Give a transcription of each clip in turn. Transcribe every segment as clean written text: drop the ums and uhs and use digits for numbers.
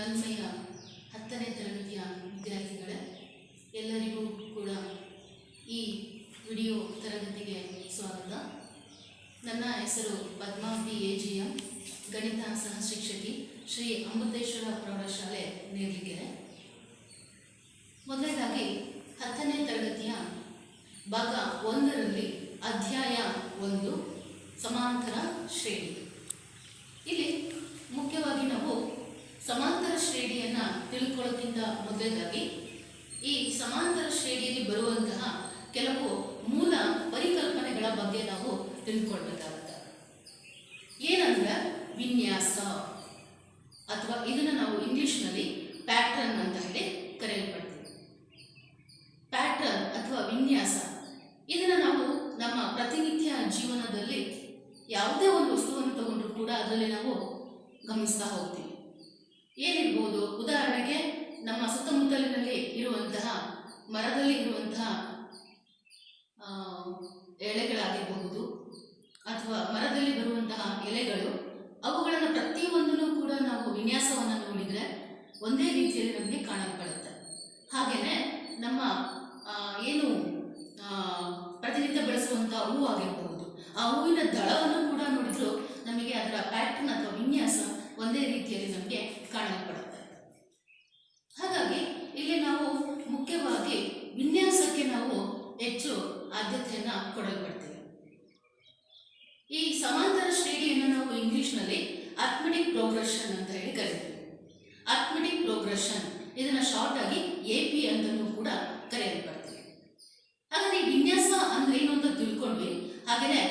ನನ್ಮೆಯ 10ನೇ ತರಗತಿಯ ವಿದ್ಯಾರ್ಥಿಗಳೇ, ಎಲ್ಲರಿಗೂ ಕೂಡ ಈ ವಿಡಿಯೋ ತರಗತಿಗೆ ಸ್ವಾಗತ. ನನ್ನ ಹೆಸರು ಪದ್ಮಾವತಿ ಎಜಿಎಂ, ಗಣಿತ ಸಹ ಶಿಕ್ಷಕಿ, ಶ್ರೀ ಅಮೃತೇಶ್ವರ ಪ್ರೌಢಶಾಲೆ ನೇರ್ಲಿಗೆರೆ. ಮೊದಲನೇದಾಗಿ 10ನೇ ತರಗತಿಯ ಭಾಗ 1ರಲ್ಲಿ ಅಧ್ಯಾಯ 1 ಸಮಾಂತರ ಶ್ರೇಣಿ. ಇಲ್ಲಿ ಮುಖ್ಯವಾಗಿ ನಾವು ಸಮಾಂತರ ಶ್ರೇಣಿಯನ್ನು ತಿಳ್ಕೊಳ್ಳೋಕ್ಕಿಂತ ಮೊದಲನೇದಾಗಿ ಈ ಸಮಾಂತರ ಶ್ರೇಣಿಯಲ್ಲಿ ಬರುವಂತಹ ಕೆಲವು ಮೂಲ ಪರಿಕಲ್ಪನೆಗಳ ಬಗ್ಗೆ ನಾವು ತಿಳ್ಕೊಳ್ಬೇಕಾಗುತ್ತೆ. ಏನಂದ್ರೆ ವಿನ್ಯಾಸ, ಅಥವಾ ಇದನ್ನು ನಾವು ಇಂಗ್ಲಿಷ್ನಲ್ಲಿ ಪ್ಯಾಟ್ರನ್ ಅಂತ ಹೇಳಿ ಕರೆಯಲ್ಪಡ್ತೀವಿ. ಪ್ಯಾಟ್ರನ್ ಅಥವಾ ವಿನ್ಯಾಸ, ಇದನ್ನು ನಾವು ನಮ್ಮ ಪ್ರತಿನಿತ್ಯ ಜೀವನದಲ್ಲಿ ಯಾವುದೇ ಒಂದು ವಸ್ತುವನ್ನು ತಗೊಂಡ್ರು ಕೂಡ ಅದರಲ್ಲಿ ನಾವು ಗಮನಿಸ್ತಾ ಹೋಗ್ತೀವಿ. ಏನಿರ್ಬೋದು, ಉದಾಹರಣೆಗೆ ನಮ್ಮ ಸುತ್ತಮುತ್ತಲಿನಲ್ಲಿ ಇರುವಂತಹ ಮರದಲ್ಲಿ ಇರುವಂತಹ ಎಳೆಗಳಾಗಿರಬಹುದು, ಅಥವಾ ಮರದಲ್ಲಿ ಬರುವಂತಹ ಎಲೆಗಳು, ಅವುಗಳನ್ನು ಪ್ರತಿಯೊಂದನ್ನು ಕೂಡ ನಾವು ವಿನ್ಯಾಸವನ್ನು ನೋಡಿದರೆ ಒಂದೇ ರೀತಿಯಲ್ಲಿ ನಮಗೆ ಕಾಣಲ್ಪಡುತ್ತೆ. ಹಾಗೆಯೇ ನಮ್ಮ ಏನು ಪ್ರತಿನಿತ್ಯ ಬಳಸುವಂತಹ ಹೂವು ಆಗಿರಬಹುದು, ಆ ಹೂವಿನ ದಳವನ್ನು ಕೂಡ ನೋಡಿದ್ರು ನಮಗೆ ಅದರ ಪ್ಯಾಟರ್ನ್ ಅಥವಾ ವಿನ್ಯಾಸ ಒಂದೇ ರೀತಿಯಲ್ಲಿ ನಮಗೆ ಕಾಣಲ್ಪಡುತ್ತೆ. ಹಾಗಾಗಿ ಇಲ್ಲಿ ನಾವು ಮುಖ್ಯವಾಗಿ ವಿನ್ಯಾಸಕ್ಕೆ ನಾವು ಹೆಚ್ಚು ಆದ್ಯತೆಯನ್ನು ಕೊಡಲ್ಪಡ್ತೀವಿ. ಈ ಸಮಾಂತರ ಶ್ರೇಣಿಯನ್ನು ನಾವು ಇಂಗ್ಲಿಷ್ನಲ್ಲಿ ಅರ್ಥಮೆಟಿಕ್ ಪ್ರೋಗ್ರೆಷನ್ ಅಂತ ಹೇಳಿ ಕರಿತೀವಿ. ಅರ್ಥಮೆಟಿಕ್ ಪ್ರೋಗ್ರೆಷನ್, ಇದನ್ನು ಶಾರ್ಟ್ ಆಗಿ AP ಅಂತಲೂ ಕೂಡ ಕರೆಯಲ್ಪಡ್ತೀವಿ. ಹಾಗಾದ್ರೆ ಈ ವಿನ್ಯಾಸ ಅಂದ್ರೆ ಏನು ಅಂತ ತಿಳ್ಕೊಂಡ್ವಿ. ಹಾಗೆಯೇ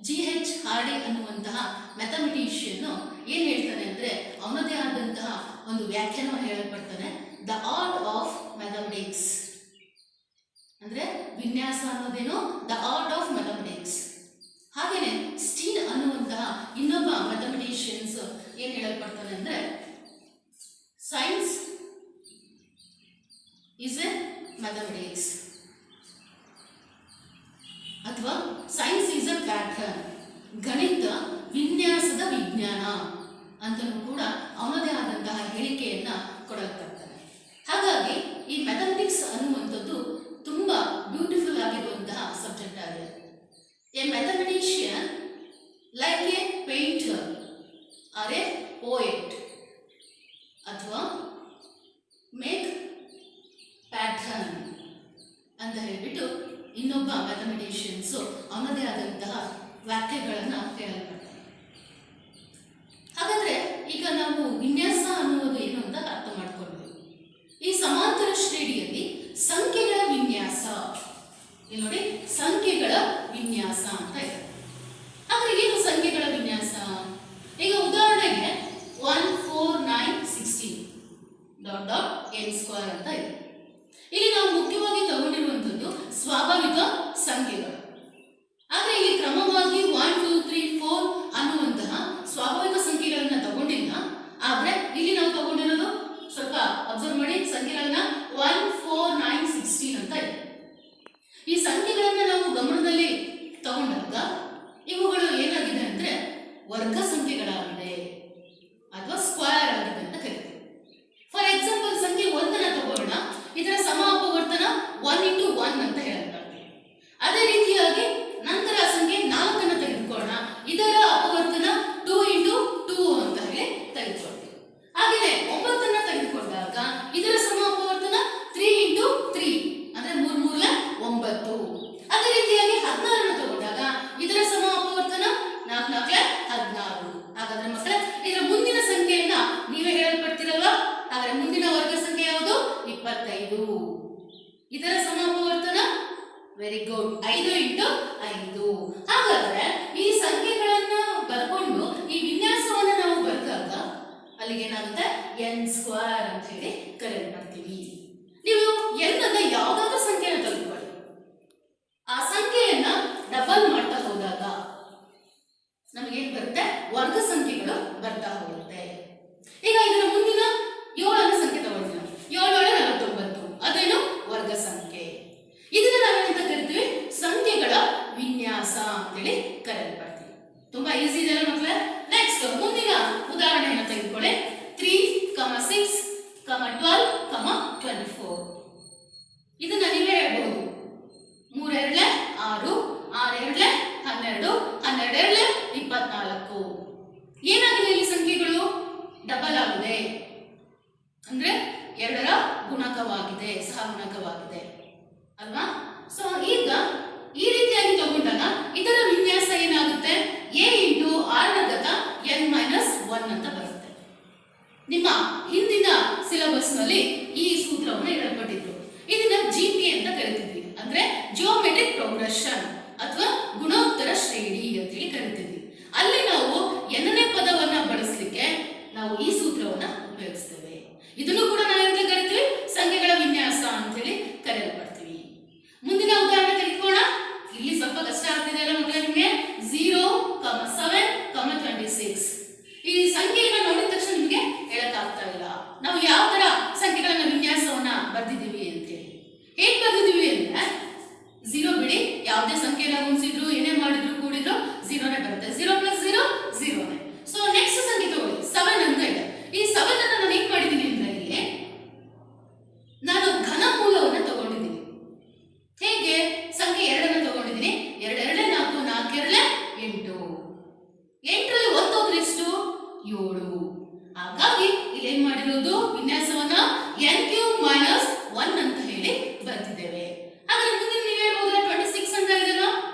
G.H. ಹಾರ್ಡಿ ಅನ್ನುವಂತಹ ಮ್ಯಾಥಮೆಟಿಷಿಯನ್ ಏನು ಹೇಳ್ತಾನೆ ಅಂದರೆ, ಅವನದೇ ಆದಂತಹ ಒಂದು ವ್ಯಾಖ್ಯಾನ ಹೇಳಲ್ಪಡ್ತಾನೆ, ದ ಆರ್ಟ್ ಆಫ್ ಮ್ಯಾಥಮೆಟಿಕ್ಸ್. ಅಂದರೆ ವಿನ್ಯಾಸ ಅನ್ನೋದೇನು, ದ ಆರ್ಟ್ ಆಫ್ ಮ್ಯಾಥಮೆಟಿಕ್ಸ್. ಹಾಗೆಯೇ ಸ್ಟೀನ್ ಅನ್ನುವಂತಹ ಇನ್ನೊಬ್ಬ ಮ್ಯಾಥಮೆಟಿಷಿಯನ್ಸ್ ಏನು ಹೇಳಲ್ಪಡ್ತಾನೆ ಅಂದರೆ, ಸೈನ್ಸ್ ಇಸ್ ಎ ಮ್ಯಾಥಮೆಟಿಕ್ಸ್, ಅಥವಾ ಸೈನ್ಸ್ ಈಸ್ ಎ ಪ್ಯಾಟರ್ನ್, ಗಣಿತ ವಿನ್ಯಾಸದ ವಿಜ್ಞಾನ ಅಂತಲೂ ಕೂಡ ಅವನದೇ ಆದಂತಹ ಹೇಳಿಕೆಯನ್ನು ಕೊಡಲ್ಪಡ್ತಾನೆ. ಹಾಗಾಗಿ ಈ ಮ್ಯಾಥಮೆಟಿಕ್ಸ್ ಅನ್ನುವಂಥದ್ದು ತುಂಬ ಬ್ಯೂಟಿಫುಲ್ ಆಗಿರುವಂತಹ ಸಬ್ಜೆಕ್ಟ್ ಆಗಿದೆ. A mathematician like a painter or a poet, ಅಥವಾ ಮೇಕ್ ಪ್ಯಾಟರ್ನ್ ಅಂತ ಹೇಳಿಬಿಟ್ಟು ಇನ್ನೊಬ್ಬ ಮ್ಯಾಥಮೆಟಿಷಿಯನ್ಸು ಅವನದೇ ಆದಂತಹ ವಾಕ್ಯಗಳನ್ನು ಹೇಳಲ್ಪಡ್ತಾರೆ. ಹಾಗಾದ್ರೆ ಈಗ ನಾವು ವಿನ್ಯಾಸ ಅನ್ನುವುದು ಏನು ಅಂತ ಅರ್ಥ ಮಾಡ್ಕೊಂಡ್ವಿ. ಈ ಸಮಾಂತರ ಶ್ರೇಣಿಯಲ್ಲಿ ಸಂಖ್ಯೆಗಳ ವಿನ್ಯಾಸ, ಇಲ್ಲಿ ನೋಡಿ ಸಂಖ್ಯೆಗಳ ವಿನ್ಯಾಸ ಅಂತ ಇದೆ. ಹಾಗಾದ್ರೆ ಏನು ಸಂಖ್ಯೆಗಳ ವಿನ್ಯಾಸ? ಈಗ ಉದಾಹರಣೆಗೆ 1 4 9 16 n² ಅಂತ ಇದೆ. ಇಲ್ಲಿ ನಾವು ಮುಖ್ಯವಾಗಿ ತಗೊಂಡಿರುವಂಥದ್ದು ಸ್ವಾಭಾವಿಕ ಸಂಖ್ಯೆಗಳು. ಆದರೆ ಇಲ್ಲಿ ಕ್ರಮವಾಗಿ 1 2 3 4 ಅನ್ನುವಂತಹ ಸ್ವಾಭಾವಿಕ ಸಂಖ್ಯೆಗಳನ್ನ ತಗೊಂಡಿಲ್ಲ. ಆದರೆ ಇಲ್ಲಿ ನಾವು ತಗೊಂಡಿರೋದು ಸ್ವಲ್ಪ ಅಬ್ಸರ್ವ್ ಮಾಡಿ, ಸಂಖ್ಯೆಗಳನ್ನ 1 4 9 16 ಅಂತ ಇದೆ. ಈ ಸಂಖ್ಯೆಗಳನ್ನ ನಾವು ಗಮನದಲ್ಲಿ ತಗೊಂಡಾಗ ಇವುಗಳು ಏನಾಗಿದೆ ಅಂದ್ರೆ ವರ್ಗ ಸಂಖ್ಯೆಗಳಾಗಿದೆ ಅಥವಾ ಸ್ಕ್ವೇರ್ ಆಗಿದೆ ಅಂತ ಕರಿತೀವಿ. ಫಾರ್ ಎಕ್ಸಾಂಪಲ್, ಸಂಖ್ಯೆ 1 ತಗೋಣ, ಇದರ ಸಮ ಅಪವರ್ತನ 1 × 1 ಅಂತ ಹೇಳಲ್ಪಡ್ತೀವಿ. ಅದೇ ರೀತಿಯಾಗಿ ನಂತರ ಸಂಖ್ಯೆ 4 ತೆಗೆದುಕೊಳ್ಳೋಣ, ಇದರ ಅಪವರ್ತನ 2 × 2 ಅಂತ ಹೇಳಿ ತೆಗೆದುಕೊಳ್ತೀವಿ. ಹಾಗೆಯೇ 9 ತೆಗೆದುಕೊಂಡಾಗ ಇದರ ಸಮ ಅಪವರ್ತನ 3 × 3 ಅಂದ್ರೆ 3 3 9. ಅದೇ ರೀತಿಯಾಗಿ 16 ತಗೊಂಡಾಗ ಇದರ ಸಮ ಅಪವರ್ತನ 4 4 16. ಹಾಗಾದ್ರೆ ಮಕ್ಕಳೇ, ಇದರ ಮುಂದಿನ ಸಂಖ್ಯೆಯನ್ನ ನೀವೇ ಹೇಳಲ್ಪಡ್ತೀರಲ್ವಾ? ಹಾಗಾದ್ರೆ ಮುಂದಿನ ವರ್ಗ ಸಂಖ್ಯೆ ಯಾವುದು? 25. ಇದರ ಸಮ ಅಪವರ್ತನ ವೆರಿ ಗುಡ್ 5 × 5. ಹಾಗಾದ್ರೆ ಈ ಸಂಖ್ಯೆಗಳನ್ನ ಬರ್ಕೊಂಡು ಈ ವಿನ್ಯಾಸವನ್ನು ನಾವು ಬರೆದಾಗ ಅಲ್ಲಿಗೆ ಏನಾಗುತ್ತೆ, n² ಅಂತ ಹೇಳಿ ಕರೆಯಲ್ಪಡ್ತೀವಿ. ನೀವು n ಅನ್ನ ಯಾವುದಾದ್ರೂ ಸಂಖ್ಯೆಯನ್ನು ತೆಗೆದುಕೊಳ್ಳಿ, ಆ ಸಂಖ್ಯೆಯನ್ನ ಡಬಲ್ ಮಾಡ್ತಾ ಹೋದಾಗ ನಮಗೇನು ಬರುತ್ತೆ, ವರ್ಗ ಸಂಖ್ಯೆಗಳು ಬರ್ತಾ ಹೋಗುತ್ತೆ. ಈಗ ಇದರ ಮುಂದಿನ 7ನೇ ಸಂಖ್ಯೆ ತಗೊಳ್ತೀವಿ, 7 7 49, ಅದೇನು ವರ್ಗ ಸಂಖ್ಯೆ. ಇದನ್ನ ನಾವೇನಂತ ಕರಿತೀವಿ, ಸಂಖ್ಯೆಗಳ ವಿನ್ಯಾಸ ಅಂತೇಳಿ ಕರೆಯಲ್ಪಡ್ತೀವಿ. ತುಂಬಾ ಈಸಿ ಇದೆ ಮಕ್ಕಳೇ. ನೆಕ್ಸ್ಟ್ 12, 24. ಇದನ್ನ ನೀವೇ ಹೇಳ್ಬಹುದು. 3 2 6, 6 2 12, 12 24. ಏನಾಗಿದೆ ಇಲ್ಲಿ ಸಂಖ್ಯೆಗಳು ಡಬಲ್ ಆಗಿದೆ, ಅಂದ್ರೆ 2ರ ಗುಣಕವಾಗಿದೆ, ಸಹಗುಣಕವಾಗಿದೆ ಅಲ್ವಾ? ಸೊ ಈಗ ಈ ರೀತಿಯಾಗಿ ತಗೊಂಡಾಗ ಇದರ ವಿನ್ಯಾಸ ಏನಾಗುತ್ತೆ? a ಇಂಟು r ನ ಘಾತ n-1 ಅಂತ ಬರುತ್ತೆ. ನಿಮ್ಮ ಹಿಂದಿನ ಸಿಲೆಬಸ್ ನಲ್ಲಿ ಈ ಸೂತ್ರವನ್ನು ಇಡಲ್ಪಟ್ಟಿದ್ರು. ಇದನ್ನ GP ಅಂತ ಕರಿತಿದ್ವಿ, ಅಂದ್ರೆ ಜಿಯೋಮೆಟ್ರಿಕ್ ಪ್ರೋಗ್ರೆಷನ್ ಅಥವಾ ಗುಣೋತ್ತರ ಶ್ರೇಣಿ ಅಂತ ಹೇಳಿ ಕರಿತಿದ್ವಿ. ಅಲ್ಲಿ ನಾವು n-ನೇ ಪದವನ್ನ ಬಳಸಲಿಕ್ಕೆ ನಾವು ಈ ಸೂತ್ರವನ್ನ ಉಪಯೋಗಿಸ್ತೇವೆ. ಇದನ್ನು ಕೂಡ ನಾವು ಎಂತ ಕರಿತೀವಿ? ಸಂಖ್ಯೆಗಳ ವಿನ್ಯಾಸ ಅಂತ ಹೇಳಿ ಕರೆಯಲ್ಪಡ್ತೀವಿ. ಮುಂದಿನ ಉದಾಹರಣೆ ತೆಗೆದುಕೋಣ. ಇಲ್ಲಿ ಸ್ವಲ್ಪ ಕಷ್ಟ ಆಗ್ತಿದೆ ಅಲ್ಲ ಮಕ್ಕಳೇ ನಿಮಗೆ? 0, 7, 26. ಈ ಸಂಖ್ಯೆಯನ್ನ ನೋಡಿದ ತಕ್ಷಣ ನಿಮಗೆ ಹೇಳಕ್ಕಾಗ್ತಾ ಇಲ್ಲ ನಾವು ಯಾವ ತರ ಸಂಖ್ಯೆಗಳನ್ನ ವಿನ್ಯಾಸವನ್ನ ಬರ್ದಿದ್ದೀವಿ ಅಂತೇಳಿ. ಹೇಗ್ ಬರ್ದಿದ್ದೀವಿ ಅಂದ್ರೆ 0 ಬಿಡಿ, ಯಾವುದೇ ಸಂಖ್ಯೆಯನ್ನ ಗುಣಿಸಿದ್ರು ಏನೇ ಮಾಡಿದ್ರು ಕೂಡಿದ್ರು 0ನೇ ಬರುತ್ತೆ. 0 + 0 0ನೇ. ಸೊ ನೆಕ್ಸ್ಟ್ ಸಂಖ್ಯೆ ತಗೊಳ್ಳಿ, 7 ಅಂತ ಇದೆ. ಈ 7 ಅನ್ನ ನಾನು ಏನ್ ಮಾಡಿದ್ದೀನಿ ಅಂದ್ರೆ ಇಲ್ಲಿ ನಾನು ಘನಮೂಲವನ್ನ ತಗೊಂಡಿದ್ದೀನಿ. ಹೇಗೆ? ಸಂಖ್ಯೆ 2 ತಗೊಂಡಿದ್ದೀನಿ. 2 2 4, 4 2 8. 8ರಲ್ಲಿ 1 ಹೋದ್ರೆ ಎಷ್ಟು? 7. ಹಾಗಾಗಿ ಇಲ್ಲಿ ಏನ್ ಮಾಡಿರೋದು? ವಿನ್ಯಾಸವನ್ನ n³ - 1 ಅಂತ ಹೇಳಿ ಬರ್ತಿದ್ದೇವೆ. ಹಾಗಾದ್ರೆ ಮುಂದಿನ ನೀವು ಹೇಳ್ಬೋದಲ್ಲ 26 ಅಂತ ಇದೆಯಲ್ಲ,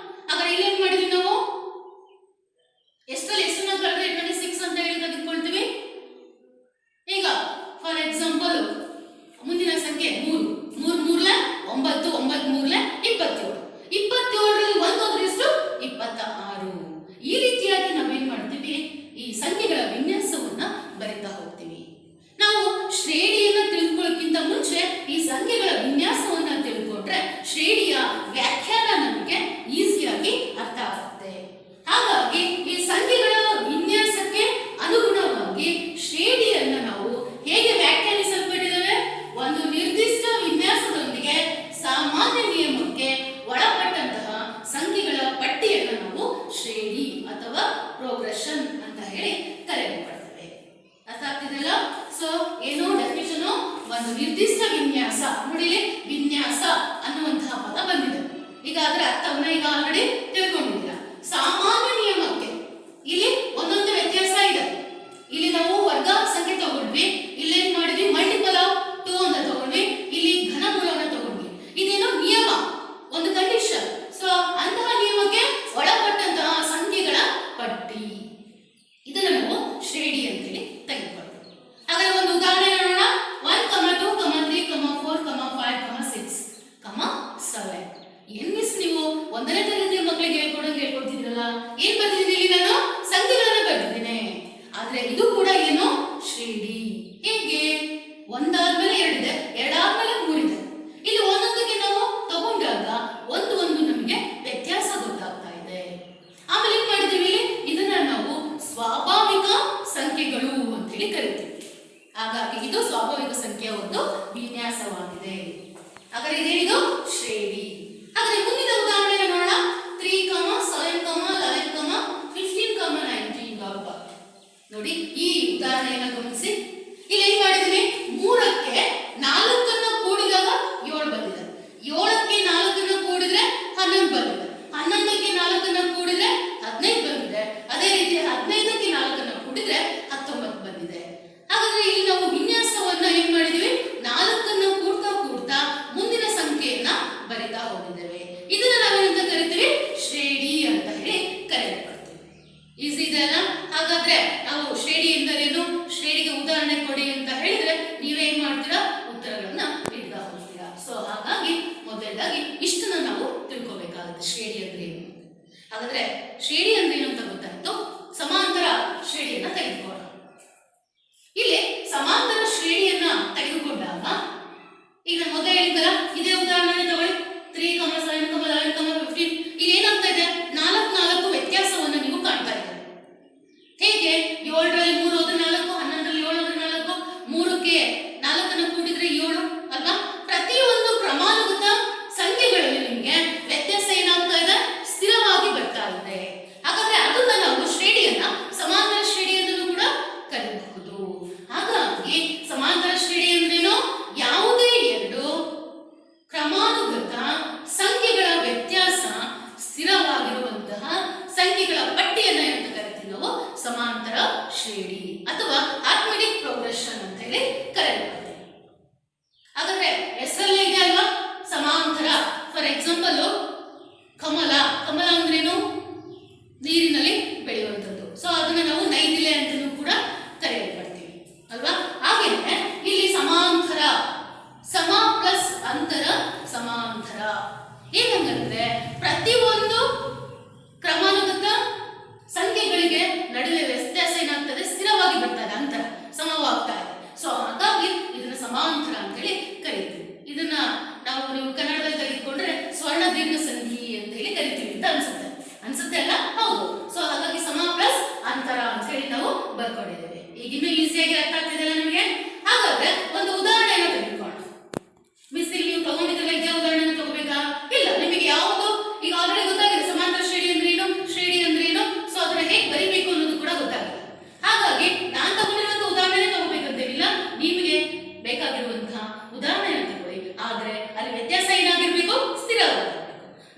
ಹಾಗಾದ್ರೆ ಇಲ್ಲಿ ಏನ್ ಮಾಡಿದ್ವಿ ನಾವು? ಎಷ್ಟರಲ್ಲಿ ಎಷ್ಟನ್ನ ಕಳೆದ್ರೆ 26 ಅಂತ ಹೇಳಿ ತೆಗೆದುಕೊಳ್ತೀವಿ. ಈಗ ಫಾರ್ ಎಕ್ಸಾಂಪಲ್ ಮುಂದಿನ ಸಂಖ್ಯೆ 3, 3 3 9, 9 3 27. 27ರಲ್ಲಿ 1 ಹೋದ್ರೆ ಎಷ್ಟು? 26. ಈ ರೀತಿಯಾಗಿ ನಾವೇನ್ ಮಾಡ್ತೀವಿ? ಈ ಸಂಖ್ಯೆಗಳ ವಿನ್ಯಾಸವನ್ನ ಬರಿತಾ ಹೋಗ್ತೀವಿ. ನಾವು ಶ್ರೇಣಿಯನ್ನ ತಿಳ್ಕೊಳ್ಳೋಕ್ಕಿಂತ ಮುಂಚೆ ಈ ಸಂಖ್ಯೆಗಳ ವಿನ್ಯಾಸವನ್ನ ತಿಳ್ಕೊಂಡ್ರೆ ಶ್ರೇಣಿಯ ವ್ಯಾಖ್ಯಾನ ನಮಗೆ ಈಸಿಯಾಗಿ ಅರ್ಥ ಆಗುತ್ತೆ. ಹಾಗಾಗಿ ಈ ಸಂಖ್ಯೆಗಳ ವಿನ್ಯಾಸಕ್ಕೆ ಅನುಗುಣವಾಗಿ ಶ್ರೇಣಿಯನ್ನ ನಾವು ಹೇಗೆ ವ್ಯಾಖ್ಯಾನಿಸಲ್ಪಟ್ಟಿದ್ದೇವೆ? ಒಂದು ನಿರ್ದಿಷ್ಟ ವಿನ್ಯಾಸದೊಂದಿಗೆ ಸಾಮಾನ್ಯ ನಿಯಮಕ್ಕೆ ಒಳಪಟ್ಟಂತಹ ಸಂಖ್ಯೆಗಳ ಪಟ್ಟಿಯನ್ನು ನಾವು ಶ್ರೇಣಿ ಅಥವಾ ಪ್ರೋಗ್ರೆಷನ್ ಅಂತ ಹೇಳಿ ಕರೆಯಲ್ಪಡ್ತೇವೆ. ಅರ್ಥ ಆಗ್ತಿದೆಯಲ್ಲ? ಸೊ ಏನು ಡೆಫಿನಿಷನ್? ಒಂದು ನಿರ್ದಿಷ್ಟ ವಿನ್ಯಾಸ. ನೋಡಿ, ವಿನ್ಯಾಸ ಅನ್ನುವಂತಹ ಪದ ಬಂದಿದೆ. ಈಗ ಅದರ ಅರ್ಥವನ್ನ ಈಗ ಆಲ್ರೆಡಿ ತಿಳ್ಕೊಂಡಿದ್ದೀರಾ. ಸಾಮಾನ್ಯ ನಿಯಮಕ್ಕೆ ಇಲ್ಲಿ ಒಂದೊಂದು ವ್ಯತ್ಯಾಸ ಇದೆ. ಇಲ್ಲಿ ನಾವು ವರ್ಗ ಸಂಖ್ಯೆ ತಗೊಂಡ್ವಿ, ಇಲ್ಲಿ ಏನ್ ಮಾಡಿದ್ವಿ? ಮಲ್ಟಿಪಲ್ ಆಫ್ 2 ಅಂತ ತಗೊಂಡ್ವಿ, ಇಲ್ಲಿ ಘನಮೂಲವನ್ನ ತಗೊಂಡ್ವಿ. ಇದೇನೋ ನಿಯಮ, ಒಂದು ಕಂಡೀಷನ್. ಸೊ ಅಂತಹ ನಿಯಮಕ್ಕೆ ಒಳಪಟ್ಟಂತಹ ಸಂಖ್ಯೆಗಳ ಪಟ್ಟಿ, ಇದನ್ನು ನಾವು ಶ್ರೇಣಿ ಅಂತೇಳಿ ತೆಗೆದುಕೊಳ್ತೀವಿ. ಹಾಗಾದ್ರೆ ಒಂದು ಉದಾಹರಣೆ ನೋಡೋಣ. 1, 2, 3, 4, 5, 6, 7. ಏನ್ ಮಿಸ್ ನೀವು ಒಂದನೇ ತರಗತಿಯ ಮಕ್ಕಳಿಗೆ ಹೇಳ್ಕೊಡ್ತಿದ್ರಲ್ಲ, ಏನ್ ಬರ್ತಿದ್ದೀನಿ ಇಲ್ಲಿ? ನಾನು ಸಂಖ್ಯೆಗಳನ್ನ ಬರ್ತಿದ್ದೀನಿ. ಆದ್ರೆ ಇದು ಕೂಡ ಏನು? ಶ್ರೇಣಿ. ಹೇಗೆ? ಒಂದಾದ್ಮೇಲೆ 2 ಇದೆ, 2 ಆದ್ಮೇಲೆ 3 ಇದೆ. ಇಲ್ಲಿ ಒಂದೊಂದಕ್ಕೆ ನಾವು ತಗೊಂಡಾಗ ಒಂದು ನಮಗೆ ವ್ಯತ್ಯಾಸ ಗೊತ್ತಾಗ್ತಾ ಇದೆ. ಆಮೇಲೆ ಏನ್ ಮಾಡಿದೀವಿ? ಇದನ್ನ ನಾವು ಸ್ವಾಭಾವಿಕ ಸಂಖ್ಯೆಗಳು ಅಂತ ಹೇಳಿ ಕರಿತೀವಿ. ಹಾಗಾಗಿ ಇದು ಸ್ವಾಭಾವಿಕ ಸಂಖ್ಯೆಯ ಒಂದು ವಿನ್ಯಾಸವಾಗಿದೆ. ಹಾಗಾದ್ರೆ ಇದೇನಿದು? ಶ್ರೇಣಿ. ಹಾಗಾದ್ರೆ ಮುಂದಿನ ಉದಾಹರಣೆ ನೋಡೋಣ. 3, 7, 11, 15, 19. ನೋಡಿ, ಈ ಉದಾಹರಣೆಯನ್ನು ಗಮನಿಸಿ. ಇಲ್ಲಿ ಏನ್ ಮಾಡಿದೀವಿ? 3ಕ್ಕೆ 4 ಕೂಡಿದಾಗ 7 ಬಂದಿದೆ. 7ಕ್ಕೆ 4 ಕೂಡಿದ್ರೆ 11 ಬಂದಿದೆ. 11ಕ್ಕೆ 4 ಕೂಡಿದ್ರೆ 15 ಬಂದಿದೆ. ಅದೇ ರೀತಿ 15ಕ್ಕೆ 4 ಕೂಡಿದ್ರೆ 19 ಬಂದಿದೆ. ಹಾಗಾದ್ರೆ ಇಲ್ಲಿ ನಾವು ವಿನ್ಯಾಸವನ್ನ ಏನ್ ಮಾಡಿದೀವಿ? 4 ಕೂಡ್ತಾ ಮುಂದಿನ ಸಂಖ್ಯೆಯನ್ನ ಬರಿತಾ ಹೋಗಿದ್ದೇವೆ. ಇದನ್ನ ನಾವೇನಂತ ಕರಿತೀವಿ? ಶ್ರೇಣಿ ಅಂತ ಹೇಳಿ ಕರೆಯಲ್ಪಡ್ತೀವಿ. ಈಸಿ ಇದೆ ಅಲ್ಲ? ಹಾಗಾದ್ರೆ ನಾವು ಶ್ರೇಣಿ ಎಂದರೇನು, ಶ್ರೇಣಿಗೆ ಉದಾಹರಣೆ ಕೊಡಿ ಅಂತ ಹೇಳಿದ್ರೆ ನೀವೇ ಏನ್ ಮಾಡ್ತೀರಾ? ಉತ್ತರಗಳನ್ನ ನೀಡ್ತಾ ಹೋಗ್ತೀರಾ. ಸೊ ಹಾಗಾಗಿ ಮೊದಲದಾಗಿ ಇಷ್ಟನ್ನ ನಾವು ತಿಳ್ಕೊಬೇಕಾಗುತ್ತೆ, ಶ್ರೇಣಿ ಅಂದ್ರೆ ಏನು. ಹಾಗಾದ್ರೆ ಶ್ರೇಣಿ ಅಂದ್ರೆ ಏನು ಅಂತ ಗೊತ್ತಾಯ್ತು. ಸಮಾಂತರ ಶ್ರೇಣಿಯನ್ನ ತೆಗೆದುಕೊಳ್ಳೋಣ. ಇಲ್ಲಿ ಸಮಾಂತರ ಶ್ರೇಣಿಯನ್ನ ತೆಗೆದುಕೊಂಡಾಗ ಈಗ ಮೊದಲು ಹೇಳಿದ್ದಲ್ಲ, ಇದೇ ಉದಾಹರಣೆ ತಗೊಳ್ಳಿ. 3, 7, 11, 15. ಇಲ್ಲಿ ಏನಾಗ್ತಾ ಇದೆ? 4 ವ್ಯತ್ಯಾಸವನ್ನ ನೀವು ಕಾಣ್ತಾ ಇದ್ದೀರಿ. ಹೇಗೆ? 7ರಲ್ಲಿ 3 ಹೋದ್ರೆ 4, 11ರಲ್ಲಿ 7 ಹೋದ್ರೆ 4, 3ಕ್ಕೆ 4 ಕೂಡಿದ್ರೆ 7 ಅಲ್ವಾ? ಪ್ರತಿಯೊಂದು ಕ್ರಮಾನುಗತ ಸಂಖ್ಯೆಗಳಲ್ಲಿ ನಿಮಗೆ ವ್ಯತ್ಯಾಸ ಏನಾಗ್ತಾ ಇದೆ? ಸ್ಥಿರವಾಗಿ ಬರ್ತಾ ಇದೆ. ಹಾಗಾದ್ರೆ ಅದನ್ನ ನಾವು ಶ್ರೇಣಿಯನ್ನ ಸಮಾಂತರ ಶ್ರೇಣಿ ಅಂತಲೂ ಕೂಡ ಕರೆಯಬಹುದು. ಹಾಗಾಗಿ ಸಮಾಂತರ ಶ್ರೇಣಿ ಅಂದ್ರೇನು? ಶ್ರೇಣಿ ಅಥವಾ ಆರ್ಥಮೆಟಿಕ್ ಪ್ರೋಗ್ರೆಷನ್ ಅಂತ ಹೇಳಿ ಕರೆಯಲಾಗುತ್ತೆ. ಹಾಗಾದ್ರೆ ಹೆಸರಲ್ಲೇ ಇದೆ ಅಲ್ವಾ ಸಮಾಂತರ. ಫಾರ್ ಎಕ್ಸಾಂಪಲ್ ಕಮಲ. ಕಮಲ ಅಂದ್ರೇನು? ನೀರಿನಲ್ಲಿ ಬೆಳೆಯುವಂಥದ್ದು. ಸೊ ಅದನ್ನ ನಾವು ನೈದಿಲೆ ಅಂತಲೂ ಕೂಡ ಕರೆಯಲ್ಪಡ್ತೀವಿ ಅಲ್ವಾ. ಹಾಗೇನೆ ಇಲ್ಲಿ ಸಮಾಂತರ, ಸಮ ಪ್ಲಸ್ ಅಂತರ, ಸಮಾಂತರ. ಏನಂದ್ರೆ ಪ್ರತಿಯೊಂದು ಕ್ರಮಾನುಗತ ಸಂಖ್ಯೆಗಳಿಗೆ ನಡುವೆ ವ್ಯತ್ಯಾಸ ಏನಾಗ್ತದೆ? ಸ್ಥಿರವಾಗಿ ಬರ್ತದೆ, ಅಂತರ ಸಮವಾಗ್ತಾ ಇದೆ. ಸೊ ಹಾಗಾಗಿ ಇದನ್ನ ಸಮಾಂತರ ಅಂತೇಳಿ ಕರಿತೀವಿ. ಇದನ್ನ ನೀವು ಕನ್ನಡದಲ್ಲಿ ತೆಗೆದುಕೊಂಡ್ರೆ ಸ್ವರ್ಣ ದೀರ್ಘ ಸಂಧಿ ಅಂತ ಹೇಳಿ ಕರಿತೀವಿ ಅಂತ ಅನ್ಸುತ್ತೆ ಅಲ್ಲ? ಹೌದು. ಸೊ ಹಾಗಾಗಿ ಸಮ ಪ್ಲಸ್ ಅಂತರ ಅಂತ ಹೇಳಿ ನಾವು ಬರ್ಕೊಂಡಿದ್ದೇವೆ. ಈಗ ಇನ್ನೂ ಈಸಿಯಾಗಿ ಅರ್ಥ ಆಗ್ತಿದೆಯಲ್ಲ ನಿಮಗೆ? ಹಾಗಾದ್ರೆ ಒಂದು ಉದಾಹರಣೆಯನ್ನು ತೆಗೆದುಕೊಳ್ಳೋಣ. ಮಿಸ್ ಇಲ್ಲಿ ನೀವು ತಗೊಂಡಿದ್ರಲ್ಲ, ಇದೇ ಉದಾಹರಣೆಯನ್ನು ತಗೋಬೇಕಾ? ಇಲ್ಲ, ನಿಮಗೆ ಯಾವುದು ಈಗ ಆಲ್ರೆಡಿ ಗೊತ್ತಾಗಿದೆ. ಸಮಾಂತರ ಶ್ರೇಣಿ ಅಂದ್ರೆ ಏನು, ಶ್ರೇಣಿ ಅಂದ್ರೆ ಏನು. ಸೊ ಅದನ್ನ ಹೇಗೆ ಬರಿಬೇಕು ಅನ್ನೋದು ಕೂಡ ಗೊತ್ತಾಗಿದೆ. ಹಾಗಾಗಿ ನಾನು ತಗೊಂಡಿರುವಂತಹ ಉದಾಹರಣೆ ತಗೋಬೇಕಂತೇನಿಲ್ಲ, ನಿಮಗೆ ಬೇಕಾಗಿರುವಂತಹ ಉದಾಹರಣೆಯನ್ನು ತಗೊಳ್ಳಿ. ಆದ್ರೆ ಅಲ್ಲಿ ವ್ಯತ್ಯಾಸ ಏನಾಗಿರ್ಬೇಕು? ಸ್ಥಿರವಾಗಿರ್ಬೇಕು.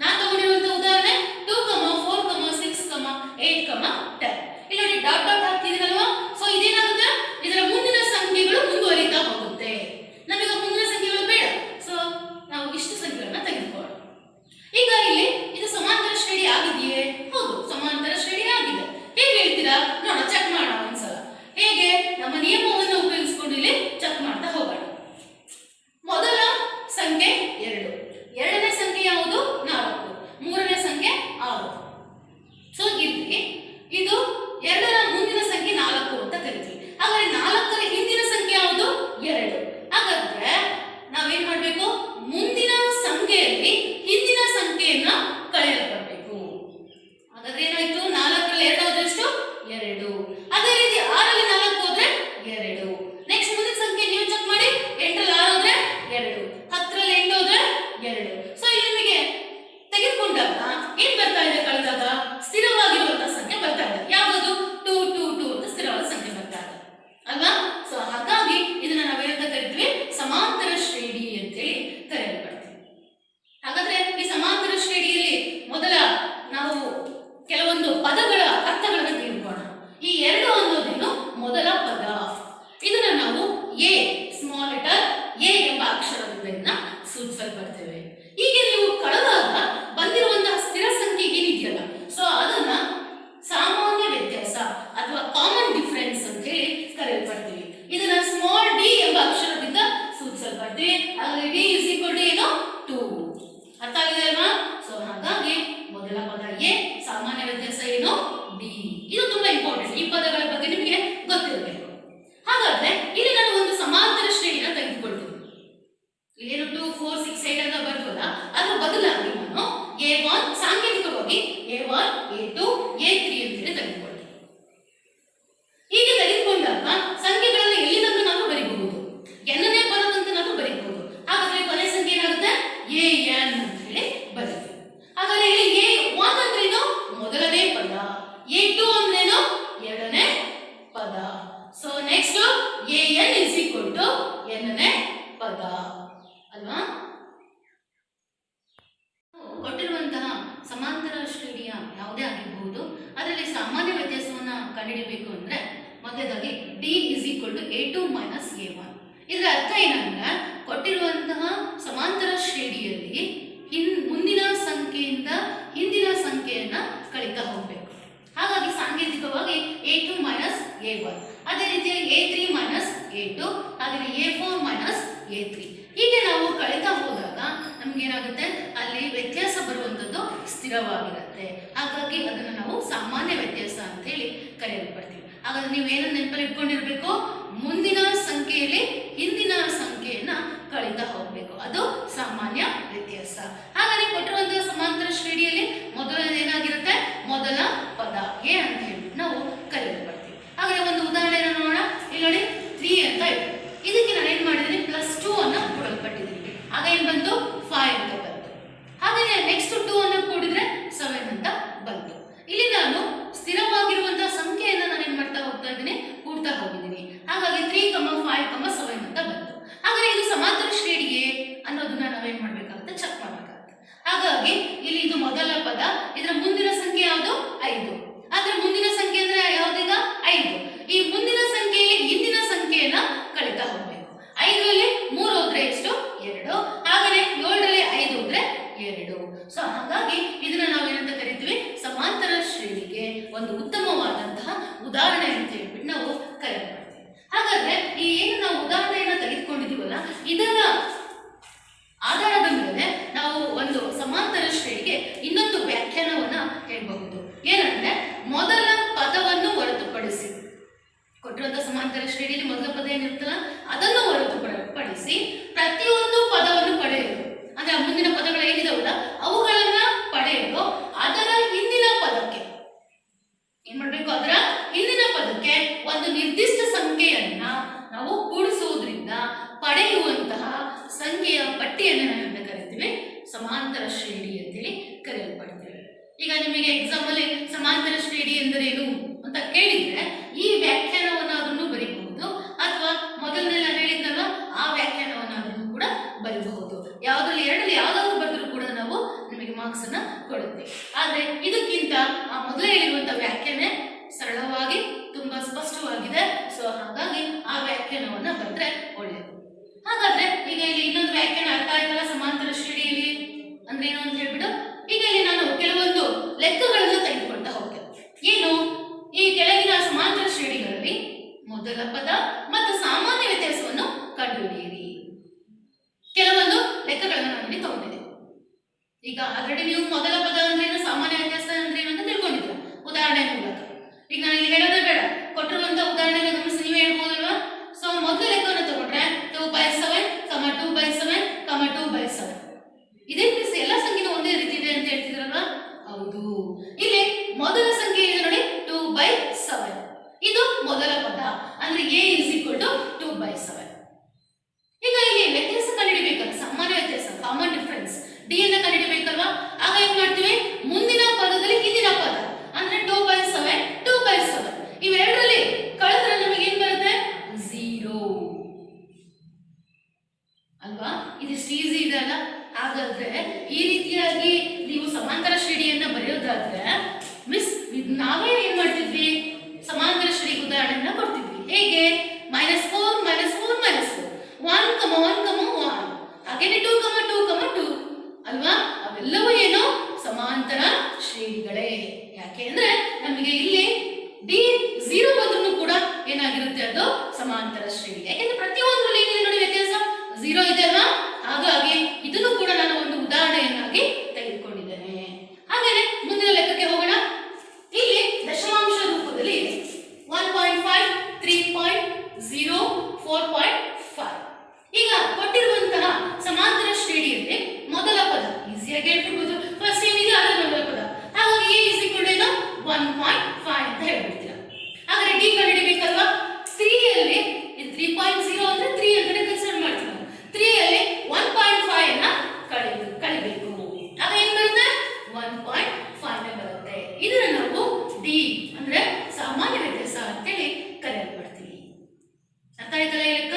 ನಾನು ತಗೊಂಡಿರುವಂತಹ ಉದಾಹರಣೆ 2, 4, 6, 8, 10. ಇಲ್ಲಿ ನೋಡಿ ಡಾಟ್ ಡಾಟ್ ಹಾಕ್ತಿದ್ದೀರಲ್ವಾ? ಸೊ ಇದೇನಾಗುತ್ತೆ? ಇದರ ಮುಂದಿನ ಸಂಖ್ಯೆಗಳು ಮುಂದುವರಿತಾ ಹೋಗುತ್ತೆ. ನಮಗೆ ಮುಂದಿನ ಸಂಖ್ಯೆಗಳು ಬೇಡ. ಸೊ ನಾವು ಇಷ್ಟು ಸಂಖ್ಯೆಗಳನ್ನ ತೆಗೆದುಕೊಳ್ಳೋಣ. ಈಗ ಇಲ್ಲಿ ಇದು ಸಮಾಂತರ ಶ್ರೇಣಿ ಆಗಿದೆಯೇ? ಹೌದು, ಸಮಾಂತರ ಶ್ರೇಣಿ ಆಗಿದೆ. ಹೇಗೆ ಹೇಳ್ತೀರಾ? ನೋಡೋಣ, ಚೆಕ್ ಮಾಡೋಣ ಒಂದ್ಸಲ. ಹೇಗೆ? ನಮ್ಮ ನಿಯಮವನ್ನು ಉಪಯೋಗಿಸಿಕೊಂಡು ಇಲ್ಲಿ ಚೆಕ್ ಮಾಡ್ತಾ ಹೋಗೋಣ. ಮೊದಲ ಸಂಖ್ಯೆ 2, ಎರಡನೇ ಸಂಖ್ಯೆ ಯಾವುದು? 4, ಮೂರನೇ ಸಂಖ್ಯೆ 6. ಸೊ ಇಲ್ಲಿ ಇದು 2ರ ಮುಂದಿನ ಸಂಖ್ಯೆ 4 ಅಂತ ಕರಿತೀವಿ. ಹಾಗಾದ್ರೆ 4ರ ಹಿಂದಿನ ಸಂಖ್ಯೆ ಯಾವುದು? 2. ಹಾಗಾದ್ರೆ ನಾವೇನ್ ಮಾಡ್ಬೇಕು? ಮುಂದಿನ ಸಂಖ್ಯೆಯಲ್ಲಿ ಹಿಂದಿನ ಸಂಖ್ಯೆಯನ್ನ ಕಳೆಯಲ್ಪಡಬೇಕು. ಹಾಗಾದ್ರೆ ಏನಾಯ್ತು? 4ರಲ್ಲಿ 2 ಹೋದ್ರೆ ಎಷ್ಟು? 2. ಅದೇ ರೀತಿ 6ರಲ್ಲಿ 4 ಹೋದ್ರೆ 2. ನೆಕ್ಸ್ಟ್ ಮುಂದಿನ ಸಂಖ್ಯೆ ನೀವು ಚೆಕ್ ಮಾಡಿ. 8ರಲ್ಲಿ 6 ಹೋದ್ರೆ 2, 10ರಲ್ಲಿ 8 ಹೋದ್ರೆ 2. ಸೊ ಇಲ್ಲಿ ನಿಮಗೆ ತೆಗೆದುಕೊಂಡಾಗ ಏನ್ ಬರ್ತಾ ಇದೆ? ಕಳೆದಾಗ ಸ್ಥಿರವಾಗಿರುವಂತಹ ಸಂಖ್ಯೆ ಬರ್ತಾ ಇದೆ. ಯಾವುದು? 2, 2, 2 ಅಂತ ಸ್ಥಿರವಾದ ಸಂಖ್ಯೆ ಬರ್ತಾ ಇದೆ ಅಲ್ವಾ? ಸೊ ಹಾಗಾಗಿ ಇದನ್ನ ನಾವೇನಂತ ಕರಿತೀವಿ? ಸಮಾಂತರ ಶ್ರೇಣಿ ಅಂತೇಳಿ ಕರೆಯಲ್ಪಡ್ತೀವಿ. ಹಾಗಾದ್ರೆ ಈ ಸಮಾಂತರ ಶ್ರೇಣಿಯಲ್ಲಿ ಮೊದಲ ನಾವು ಕೆಲವೊಂದು ಪದಗಳ ಅರ್ಥಗಳನ್ನು ತಿಳ್ಕೊಳ್ಳೋಣ. ಈ 2 ಅನ್ನೋದೇನು? ಮೊದಲ ಪದ. ಇದನ್ನ ನಾವು ಎ, ಸ್ಮಾಲ್ ಲೆಟರ್ ಎ ಎಂಬ ಅಕ್ಷರದಿಂದ ಸೂಚಿಸಲ್ಪಡ್ತೇವೆ. ಹೀಗೆ ನೀವು ಕಳೆದಾಗ ಬಂದಿರುವಂತಹ ಸ್ಥಿರ ಸಂಖ್ಯೆ ಏನಿದೆಯಲ್ಲ, ಸೊ ಅದನ್ನ ಸಾಮಾನ್ಯ ವ್ಯತ್ಯಾಸ ಅಥವಾ ಕಾಮನ್ ಡಿಫರೆನ್ಸ್ ಅಂತ ಹೇಳಿ ಕರೆಯಲ್ಪಡ್ತೀವಿ. ಇದನ್ನ ಸ್ಮಾಲ್ ಡಿ ಎಂಬ ಅಕ್ಷರದಿಂದ ಸೂಚಿಸಲ್ಪಡ್ತೀವಿ. ಹಾಗಾಗಿ ಡಿ ಇಸ್ ಈಕ್ವಲ್ ಟು ಏನು? 2. ಅರ್ಥ ಆಗಿದೆ ಅಲ್ವಾ? ಸೊ ಹಾಗಾಗಿ ಮೊದಲ ಪದ ಎ, ಸಾಮಾನ್ಯ ವ್ಯತ್ಯಾಸ ಏನು? ಡಿ. ಇದು ತುಂಬಾ ಇಂಪಾರ್ಟೆಂಟ್. ಈ ಪದಗಳ ಬಗ್ಗೆ ನಿಮಗೆ ಗೊತ್ತಿರಬೇಕು. ಹಾಗಾದ್ರೆ ಇಲ್ಲಿ ನಾನು ಒಂದು ಸಮಾಂತರ ಶ್ರೇಣಿನ ತೆಗೆದುಕೊಳ್ತೀನಿ. ಇಲ್ಲೇನು 2, 4, 6, 8 ಅಂತ ಬರ್ತದಲ್ಲ, ಅದ್ರ ಬದಲಾಗಿ ನಾನು A1 ಸಾಂಕೇತಿಕವಾಗಿ A1, A2, A3 ಅಂತೇಳಿ ತೆಗೆದುಕೊಳ್ತೀನಿ. ಹೀಗೆ ತೆಗೆದುಕೊಂಡಾಗ ಸಂಖ್ಯೆಗಳನ್ನು ಎಲ್ಲಿ ತನಕ ನಾವು ಬರೀಬಹುದು? ಎನ್ನನೇ ಪದ ತನಕ ನಾವು ಬರೀಬಹುದು. ಹಾಗಾದ್ರೆ ಕೊನೆ ಸಂಖ್ಯೆ ಏನಾಗುತ್ತೆ? AN ಅಂತ ಹೇಳಿ ಬರೀತೀವಿ. ಹಾಗಾದ್ರೆ ಇಲ್ಲಿ A1 ಅಂದ್ರೇನು? ಮೊದಲನೇ ಪದ. A2 ಅಂದ್ರೇನು? ಎರಡನೇ ಪದ. So next AN is equal to ಎನ್ನನೇ ಪದ ಅಲ್ವಾ? ಕೊಟ್ಟಿರುವಂತಹ ಸಮಾಂತರ ಶ್ರೇಣಿಯ ಯಾವುದೇ ಆಗಿರಬಹುದು, ಅದರಲ್ಲಿ ಸಾಮಾನ್ಯ ವ್ಯತ್ಯಾಸವನ್ನ ಕಂಡುಹಿಡಿಯಬೇಕು ಅಂದ್ರೆ ಮೊದಲದಾಗಿ D is equal to A2 minus A1. ಇದರ ಅರ್ಥ ಏನಂದ್ರೆ ಕೊಟ್ಟಿರುವಂತಹ ಸಮಾಂತರ ಶ್ರೇಣಿಯಲ್ಲಿ ಮುಂದಿನ ಸಂಖ್ಯೆಯಿಂದ ಹಿಂದಿನ ಸಂಖ್ಯೆಯನ್ನ ಕಳೀತಾ ಹೋಗ್ಬೇಕು. ಹಾಗಾಗಿ ಸಾಂಕೇತಿಕವಾಗಿ A2 ಮೈನಸ್ A1, ಅದೇ ರೀತಿ A3 ಮೈನಸ್ A2, ಹಾಗೆ A4 ಮೈನಸ್ A3. ಹೀಗೆ ನಾವು ಕಳೀತಾ ಹೋದಾಗ ನಮ್ಗೆ ಏನಾಗುತ್ತೆ? ಅಲ್ಲಿ ವ್ಯತ್ಯಾಸ ಬರುವಂತದ್ದು ಸ್ಥಿರವಾಗಿರುತ್ತೆ. ಹಾಗಾಗಿ ಅದನ್ನ ನಾವು ಸಾಮಾನ್ಯ ವ್ಯತ್ಯಾಸ ಅಂತ ಹೇಳಿ ಕರೆಯಲ್ಪಡ್ತೀವಿ. ಹಾಗಾದ್ರೆ ನೀವು ಏನನ್ನ ನೆನಪಲ್ಲಿ ಇಟ್ಕೊಂಡಿರ್ಬೇಕು? ಮುಂದಿನ ಸಂಖ್ಯೆಯಲ್ಲಿ ಹಿಂದಿನ ಸಂಖ್ಯೆಯನ್ನ ಕಳೀತಾ ಹೋಗ್ಬೇಕು, ಅದು ಸಾಮಾನ್ಯ ವ್ಯತ್ಯಾಸ. ಹಾಗಾಗಿ ಕೊಟ್ಟಿರುವಂತಹ ಸಮಾಂತರ ಶ್ರೇಣಿಯಲ್ಲಿ ಮೊದಲನೇದೇನಾಗಿರುತ್ತೆ? ಮೊದಲ ಪದ ಎ ಅಂತ ಹೇಳಿ ನಾವು ಕರೆಯಲ್ಪಡ್ತೀವಿ. ಹಾಗಾದ್ರೆ ಒಂದು ಉದಾಹರಣೆ ನೋಡೋಣ. ಇಲ್ಲಿ ನೋಡಿ 3 ಅಂತ ಇದೆ. ಇದಕ್ಕೆ ನಾನು ಏನ್ ಮಾಡಿದ್ದೀನಿ? +2 ಅನ್ನ ಕೊಡಲ್ಪಟ್ಟಿದ್ದೀನಿ. ಆಗ ಏನ್ ಬಂತು? 5 ಅಂತ ಬಂತು. ಹಾಗೆ ನೆಕ್ಸ್ಟ್ 2 ಅನ್ನ ಕೂಡಿದ್ರೆ 7 ಅಂತ ಬಂತು. ಇಲ್ಲಿ ನಾನು ಸ್ಥಿರವಾಗಿರುವಂತಹ ಸಂಖ್ಯೆಯನ್ನ ನಾನು ಏನ್ ಮಾಡ್ತಾ ಹೋಗ್ತಾ ಇದ್ದೀನಿ? ಕೂಡ್ತಾ ಹೋಗಿದ್ದೀನಿ. ಹಾಗಾಗಿ 3, 5, 7 ಅಂತ ಬಂತು. ಹಾಗಾದ್ರೆ ಇದು ಸಮಾಂತರ ಶ್ರೇಣಿಯೇ ಅನ್ನೋದನ್ನ ನಾವೇನ್ ಮಾಡ್ಬೇಕಾಗುತ್ತೆ? ಚೆಕ್ ಮಾಡ್ಬೇಕಾಗುತ್ತೆ. ಹಾಗಾಗಿ ಇಲ್ಲಿ ಇದು ಮೊದಲ ಪದ, ಇದರ ಮುಂದಿನ ಸಂಖ್ಯೆ ಯಾವುದು? 5. ಆದ್ರೆ ಮುಂದಿನ ಸಂಖ್ಯೆ ಅಂದ್ರೆ ಯಾವ್ದೀಗ? 5. ಈ ಕೊಟ್ಟಿರುವಂತಹ ಸಮಾಂತರ ಶ್ರೇಣಿಯಲ್ಲಿ ಮೊದಲ ಪದ ಏನಿರುತ್ತಲ್ಲ ಅದನ್ನು ಹೊರತುಪಡಿಸಿ ಪ್ರತಿಯೊಂದು ಪದವನ್ನು ಪಡೆಯಲು, ಅಂದ್ರೆ ಆ ಮುಂದಿನ ಪದಗಳು ಏನಿದಾವಲ್ಲ ಅವುಗಳನ್ನ ಪಡೆಯಲು ಅದರ ಹಿಂದಿನ ಪದಕ್ಕೆ ಏನ್ ಮಾಡ್ಬೇಕು, ಅದರ ಹಿಂದಿನ ಪದಕ್ಕೆ ಒಂದು ನಿರ್ದಿಷ್ಟ ಸಂಖ್ಯೆಯನ್ನ ನಾವು ಕೂಡಿಸುವುದರಿಂದ ಪಡೆಯುವಂತಹ ಸಂಖ್ಯೆಯ ಪಟ್ಟಿಯನ್ನು ನಾವು ಕರಿತೀವಿ ಸಮಾಂತರ ಶ್ರೇಣಿ ಅಂತೇಳಿ ಕರೆಯಲ್ಪಡ್ತೇವೆ. ಈಗ ನಿಮಗೆ ಎಕ್ಸಾಮ್ ಅಲ್ಲಿ ಸಮಾಂತರ ಶ್ರೇಣಿ ಎಂದರೇನು ಅಂತ ಕೇಳಿದ್ರೆ ಈ ವ್ಯಾಖ್ಯಾನವನ್ನಾದ್ರೂ ಬರೀಬಹುದು, ಅಥವಾ ಮೊದಲನೆಲ್ಲ ಹೇಳಿದ್ನಲ್ವ ಆ ವ್ಯಾಖ್ಯಾನವನ್ನಾದ್ರೂ ಕೂಡ ಬರೀಬಹುದು. ಯಾವ್ದ್ರಲ್ಲಿ ಎರಡಲ್ಲಿ ಯಾವ್ದಾದ್ರು ಬರೆದ್ರು ಕೂಡ ನಾವು ನಿಮಗೆ ಮಾರ್ಕ್ಸ್ ಅನ್ನ ಕೊಡುತ್ತೆ. ಆದ್ರೆ ಇದಕ್ಕಿಂತ ಆ ಮೊದಲೇ ಹೇಳಿರುವಂತಹ ವ್ಯಾಖ್ಯಾನ ಸರಳವಾಗಿ ತುಂಬಾ ಸ್ಪಷ್ಟವಾಗಿದೆ. ಸೊ ಹಾಗಾಗಿ ಆ ವ್ಯಾಖ್ಯಾನವನ್ನ ಬರೆದ್ರೆ ಒಳ್ಳೆಯದು. ಹಾಗಾದ್ರೆ ಈಗ ಇಲ್ಲಿ ಇನ್ನೊಂದು ವ್ಯಾಖ್ಯಾನ ಅರ್ಥ ಆಯ್ತಲ್ಲ ಸಮಾಂತರ ಶ್ರೇಣಿಯಲ್ಲಿ ಅಂದ್ರೆ ಏನು ಅಂತ ಹೇಳ್ಬಿಟ್ಟು, ಈಗ ಇಲ್ಲಿ ನಾನು ಕೆಲವೊಂದು ಲೆಕ್ಕಗಳನ್ನು ತೆಗೆದುಕೊಳ್ತಾ ಹೋಗ್ತೇನೆ. ಏನು, ಈ ಕೆಳಗಿನ ಸಮಾಂತರ ಶ್ರೇಣಿಗಳಲ್ಲಿ ಮೊದಲ ಪದ ಮತ್ತು ಸಾಮಾನ್ಯ ವ್ಯತ್ಯಾಸವನ್ನು ಕಂಡುಹಿಡಿಯಿರಿ. ಕೆಲವೊಂದು ಲೆಕ್ಕಗಳನ್ನು ನಾನು ಇಲ್ಲಿ ತಗೊಂಡಿದ್ದೆ. ಈಗ ಆಲ್ರೆಡಿ ನೀವು ಮೊದಲ ಪದ ಅಂದ್ರೆ ಏನು, ಸಾಮಾನ್ಯ ವ್ಯತ್ಯಾಸ ಅಂದ್ರೆ ಏನು ಅಂತ ತಿಳ್ಕೊಂಡಿದ್ದೀರ ಉದಾಹರಣೆ ಮೂಲಕ. ಈಗ ನಾನು ಇಲ್ಲಿ ಹೇಳೋದೇ ಬೇಡ, ಕೊಟ್ಟಿರುವಂತಹ ಉದಾಹರಣೆನ ಗಮನಿಸಿ ನೀವೇ ಹೇಳ್ಬೋದಲ್ವಾ. ಸೊ ಮೊದಲ ಲೆಕ್ಕವನ್ನು ತಗೊಂಡ್ರೆ 2/7, 2/7, 2/7. ಇದೇ ಪ್ಲೀಸ್ ಎಲ್ಲ ಸಂಖ್ಯೆನೂ ಒಂದೇ ರೀತಿ ಇದೆ ಅಂತ ಹೇಳ್ತಿದ್ರಲ್ವಾ. ಹೌದು, ಇಲ್ಲಿ ಮೊದಲ ಸಂಖ್ಯೆ ಇದೆ ನೋಡಿ 2/7. ಇದು ಮೊದಲ ಪದ ಅಂದ್ರೆ a = 2/7. ಈಗ ಇಲ್ಲಿ ವ್ಯತ್ಯಾಸ ಕಂಡುಹಿಡಿಬೇಕಲ್ಲ, ಸಾಮಾನ್ಯ ವ್ಯತ್ಯಾಸ ಕಾಮನ್ ಡಿಫರೆನ್ಸ್ ಡಿ ಅನ್ನ ಕಂಡುಹಿಡಿಬೇಕಲ್ವಾ. ಆಗ ಏನ್ ಮಾಡ್ತೀವಿ, ಮುಂದಿನ ಪದದಲ್ಲಿ ಹಿಂದಿನ ಪದ ಅಂದ್ರೆ 2/7, 2/7 ಇವೆರಡರಲ್ಲಿ ಕಳೆದ್ರೆ ನಮಗೆ ಏನ್ ಬರುತ್ತೆ 0 ಅಲ್ವಾ. ಇದಿಷ್ಟು ಈಸಿ ಇದೆ ಅಲ್ಲ. ಹಾಗಾದ್ರೆ ಈ ರೀತಿಯಾಗಿ ನೀವು ಸಮಾಂತರ ಶ್ರೇಣಿಯನ್ನ ಬರೆಯೋದಾದ್ರೆ ಮಿಸ್ ನಾವೇ ಏನ್ ಮಾಡ್ತಿದ್ವಿ, ಸಮಾಂತರ ಶ್ರೇಣಿಗೆ ಉದಾಹರಣೆಯನ್ನ ಕೊಡ್ತಿದ್ವಿ. ಹೇಗೆ, -4, -4, -4, 1, 1, 1 ಹಾಗೇನೆ 2, 2, 2 ಅಲ್ವಾ. ಅವೆಲ್ಲವೂ ಏನು ಸಮಾಂತರ ಶ್ರೇಣಿಗಳೇ. ಯಾಕೆ ಅಂದ್ರೆ ನಮಗೆ ಇಲ್ಲಿ ಡಿ 0 ಬಂದ್ರೂ ಕೂಡ ಏನಾಗಿರುತ್ತೆ, ಅದು ಸಮಾಂತರ ಶ್ರೇಣಿ. ಯಾಕೆಂದ್ರೆ ಪ್ರತಿಯೊಂದರಲ್ಲಿ ಏನಿದೆ ನೋಡಿ ವ್ಯತ್ಯಾಸ 0 ಇದೆ ಅಲ್ವಾ. ಹಾಗಾಗಿ ಇದನ್ನು ಕೂಡ ನಾನು ಒಂದು ಉದಾಹರಣೆಯನ್ನಾಗಿ ತೆಗೆದುಕೊಂಡಿದ್ದೇನೆ. ಹಾಗೇನೆ ಮುಂದಿನ ಲೆಕ್ಕಕ್ಕೆ ಹೋಗೋಣ. ಇಲ್ಲಿ ದಶಮಾಂಶ ರೂಪದಲ್ಲಿ 1.5, 3.0, 4.5. ಈಗ ಕೊಟ್ಟಿರುವಂತಹ ಸಮಾಂತರ ಶ್ರೇಣಿಯಲ್ಲಿ ಮೊದಲ ಪದ ಈಸಿಯಾಗಿ ಹೇಳ್ಬಿಡ್ಬೋದು. ಫಸ್ಟ್ ಏನಿದೆ ಅದರ ಮೊದಲ ಪದ, ಹಾಗಾಗಿ a = 1.5 ಅಂತ ಹೇಳ್ಬಿಡ್ತೀರಾ. ಹಾಗಾದ್ರೆ ಡಿ ಕಂಡುಹಿಡಿಬೇಕಲ್ವಾ. 3 ಅಲ್ಲಿ ಇದು 3.0 ಅಂದ್ರೆ 3 ಅಂತ ಕನ್ಸಿಡರ್ ಮಾಡ್ತೀವಿ ನಾವು. 3 ಅಲ್ಲಿ 1.5 ಅನ್ನ ಕಳಿಬೇಕು. ಆಗ ಏನ್ ಬರುತ್ತೆ 1.5 ಬರುತ್ತೆ. ಇದನ್ನ ನಾವು ಡಿ ಅಂದ್ರೆ ಸಾಮಾನ್ಯ ವ್ಯತ್ಯಾಸ ಅಂತೇಳಿ ಕರೆಯಲ್ಪಡ್ತೀವಿ. ಅರ್ಥ ಆಯ್ತಲ್ಲ ಈ ಲೆಕ್ಕ.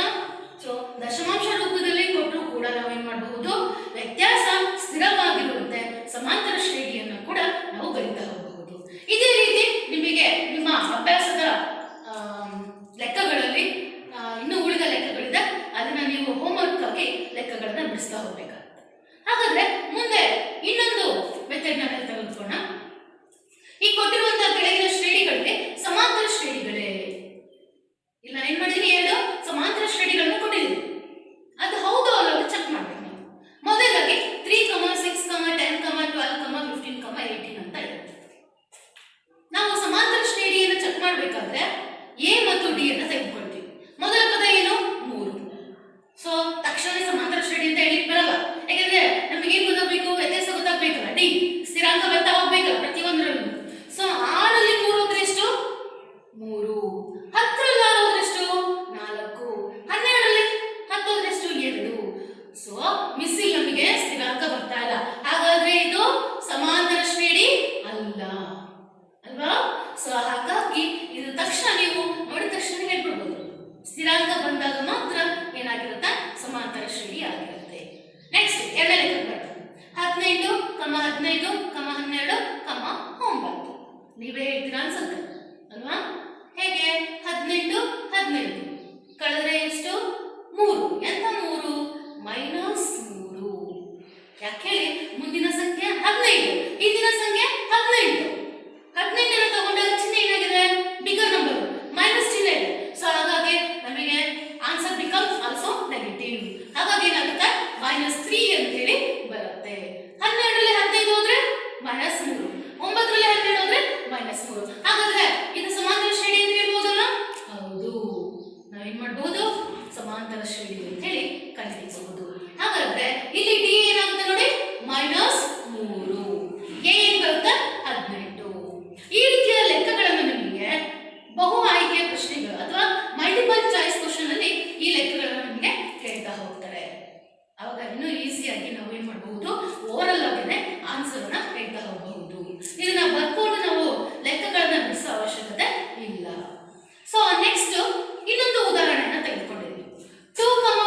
ಸೊ ದಶಮಾಂಶ ರೂಪದಲ್ಲಿ ಕೊಟ್ಟರು ಕೂಡ ನಾವೇನ್ ಮಾಡಬಹುದು, ವ್ಯತ್ಯಾಸ ಸ್ಥಿರವಾಗಿರುವಂತೆ ಸಮಾಂತರ ಶ್ರೇಣಿಯನ್ನು ಕೂಡ ನಾವು ಬರೀತಾ ಹೋಗಬಹುದು. ಇದೇ ರೀತಿ ನಿಮಗೆ ನಿಮ್ಮ ಅಭ್ಯಾಸದ ಲೆಕ್ಕಗಳಲ್ಲಿ ಇನ್ನೂ ಉಳಿದ ಲೆಕ್ಕಗಳಿದೆ, ಅದನ್ನ ನೀವು ಹೋಮ್ವರ್ಕ್ ಆಗಿ ಲೆಕ್ಕಗಳನ್ನ ಬಿಡಿಸ್ತಾ ಹೋಗ್ಬೇಕಾಗುತ್ತೆ. ಹಾಗಾದ್ರೆ ಮುಂದೆ ಇನ್ನೊಂದು ಮೆಥಡ್ ನ ತೆಗೆದುಕೊಳ್ಳೋಣ. ಈ ಕೊಟ್ಟಿರುವಂತಹ ಕೆಳಗಿನ ಶ್ರೇಣಿಗಳಿಗೆ ಸಮಾಂತರ ಶ್ರೇಣಿಗಳೇ ಇಲ್ಲ. ಏನ್ ಮಾಡಿದೀನಿ, 2 ಸಮಾಂತರ ಶ್ರೇಣಿಗಳನ್ನು ಕೊಟ್ಟಿದ್ದೀನಿ. ಅದು ಹೌದು ಅಲ್ಲ ಅಂತ ಚೆಕ್ ಮಾಡ್ಬೇಕು ನೀವು. ಮೊದಲಾಗಿ 3, 6, 10, 12, 15, 18 ಅಂತ ಇದೆ. ನಾವು ಸಮಾಂತರ ಶ್ರೇಣಿಯನ್ನು ಚೆಕ್ ಮಾಡಬೇಕಾದ್ರೆ ಎ ಮತ್ತು ಡಿ ಅನ್ನು ತೆಗೆದುಕೊಳ್ತೀವಿ. ಮೊದಲ ಪದ ಏನು 3. ಸೊ ತಕ್ಷಣ ಸಮಾಂತರ ಶ್ರೇಣಿ ಅಂತ ಹೇಳಿ ಬರಲ್ಲ. ಯಾಕಂದ್ರೆ ನಮಗೆ ಏನ್ ಗೊತ್ತಾಗಬೇಕು, ವ್ಯತ್ಯಾಸ ಗೊತ್ತಾಗಬೇಕಲ್ಲ. ಡಿ ಸ್ಥಿರಾಂಕ ಬರ್ತಾ ಹೋಗ್ಬೇಕಲ್ಲ ಪ್ರತಿಯೊಂದರಲ್ಲೂ. ಸೊ 6 ಅಲ್ಲಿ 3 ಹೋದ್ರೆ ಎಷ್ಟು 3, 10 ರಲ್ಲಿ 6 ಹೋದ್ರೆ ಎಷ್ಟು 4, 12 ರಲ್ಲಿ 10 ಹೋದ್ರೆ ಎಷ್ಟು 2. ಸೊ ಮಿಸ್ ಇಲ್ಲಿ ನಮಗೆ ಸ್ಥಿರಾಂಕ ಬರ್ತಾ ಇಲ್ಲ. ಹಾಗಾದ್ರೆ ಇದು ಸಮಾಂತರ ಶ್ರೇಣಿ ಅಲ್ಲ ಅಲ್ವಾ. ಸೊ ಹಾಗಾಗಿ ಇದು ತಕ್ಷಣ ನೀವು ನೋಡಿದ ತಕ್ಷಣ ಹೇಳ್ಬಿಡ್ಬೋದು, ಸ್ಥಿರಾಂಕ ಬಂದಾಗ ಮಾತ್ರ ಏನಾಗಿರುತ್ತೆ ಸಮಾಂತರ ಶ್ರೇಣಿ ಆಗಿರುತ್ತೆ. ನೆಕ್ಸ್ಟ್ ಎರಡನೇ ಲೆಕ್ಕ ಬರ್ತದೆ 15, 15, 12, 9. ನೀವೇ ಹೇಳ್ತೀರಾ ಅನ್ಸುತ್ತೆ ಅಲ್ವಾ. ಹೇಗೆ 18, 18 ಕಳೆದ್ರೆ ಎಷ್ಟು 3. ಎಂತ 3 -3. ಯಾಕೆ ಹೇಳಿ, ಮುಂದಿನ ಸಂಖ್ಯೆ 15, ಹಿಂದಿನ ಸಂಖ್ಯೆ 18. 18 ತಗೊಂಡಾಗ ಚಿಹ್ನೆ ಏನಾಗಿದೆ, ಬಿಗರ್ ನಂಬರ್ ಮೈನಸ್ ಚಿಹ್ನೆ ಇದೆ. ಸೊ ಹಾಗಾಗಿ ನಮಗೆ ಆನ್ಸರ್ ಬಿಕಮ್ಸ್ ಆಲ್ಸೋ ನೆಗೆಟಿವ್. ಹಾಗಾಗಿ ಏನಾಗುತ್ತೆ -3 ಅಂತ ಹೇಳಿ ಬರುತ್ತೆ. 12 ರಲ್ಲಿ 15 ಹೋದ್ರೆ -3, 9 ರಲ್ಲಿ 12 ಹೋದ್ರೆ -3. ಹಾಗಾದ್ರೆ ಇದು ಸಮಾಂತರ ಶ್ರೇಣಿ ಅಂತ ಹೇಳ್ಬೋದಲ್ಲ. ಹೌದು. ಶ್ರೇಣಿ ಅಂತ ಹೇಳಿ ಕಂಡುಹಿಡಿಸಬಹುದು. ಹಾಗಾದ್ರೆ ಇಲ್ಲಿ ಡಿ ಏನಾಗುತ್ತೆ ನೋಡಿ, -3. ಎ ಏನ್ ಬರುತ್ತೆ, 18. ಈ ರೀತಿಯ ಲೆಕ್ಕಗಳನ್ನು ನಿಮಗೆ ಬಹು ಆಯ್ಕೆಯ ಪ್ರಶ್ನೆಗಳು ಅಥವಾ ಮಲ್ಟಿಪಲ್ ಚಾಯ್ಸ್ ಕ್ವಶನ್ ಅಲ್ಲಿ ಈ ಲೆಕ್ಕಗಳನ್ನು ನಿಮಗೆ ಕೇಳ್ತಾ ಹೋಗ್ತಾರೆ. ಅವಾಗ ಇನ್ನೂ ಈಸಿಯಾಗಿ ನಾವು ಏನ್ ಮಾಡಬಹುದು, ಓವರಲ್ ಆಗಿನೇ ಆನ್ಸರ್ ನ ಹೇಳ್ತಾ ಹೋಗಬಹುದು. ಇದನ್ನ ಬರ್ಕೊಂಡು ನಾವು ಲೆಕ್ಕಗಳನ್ನ ಬಿಡಿಸೋ ಅವಶ್ಯಕತೆ ಇಲ್ಲ. ಸೊ ನೆಕ್ಸ್ಟ್ ಇನ್ನೊಂದು ಉದಾಹರಣೆಯನ್ನ ತೆಗೆದುಕೊಂಡಿದ್ದೀವಿ. 2, 4,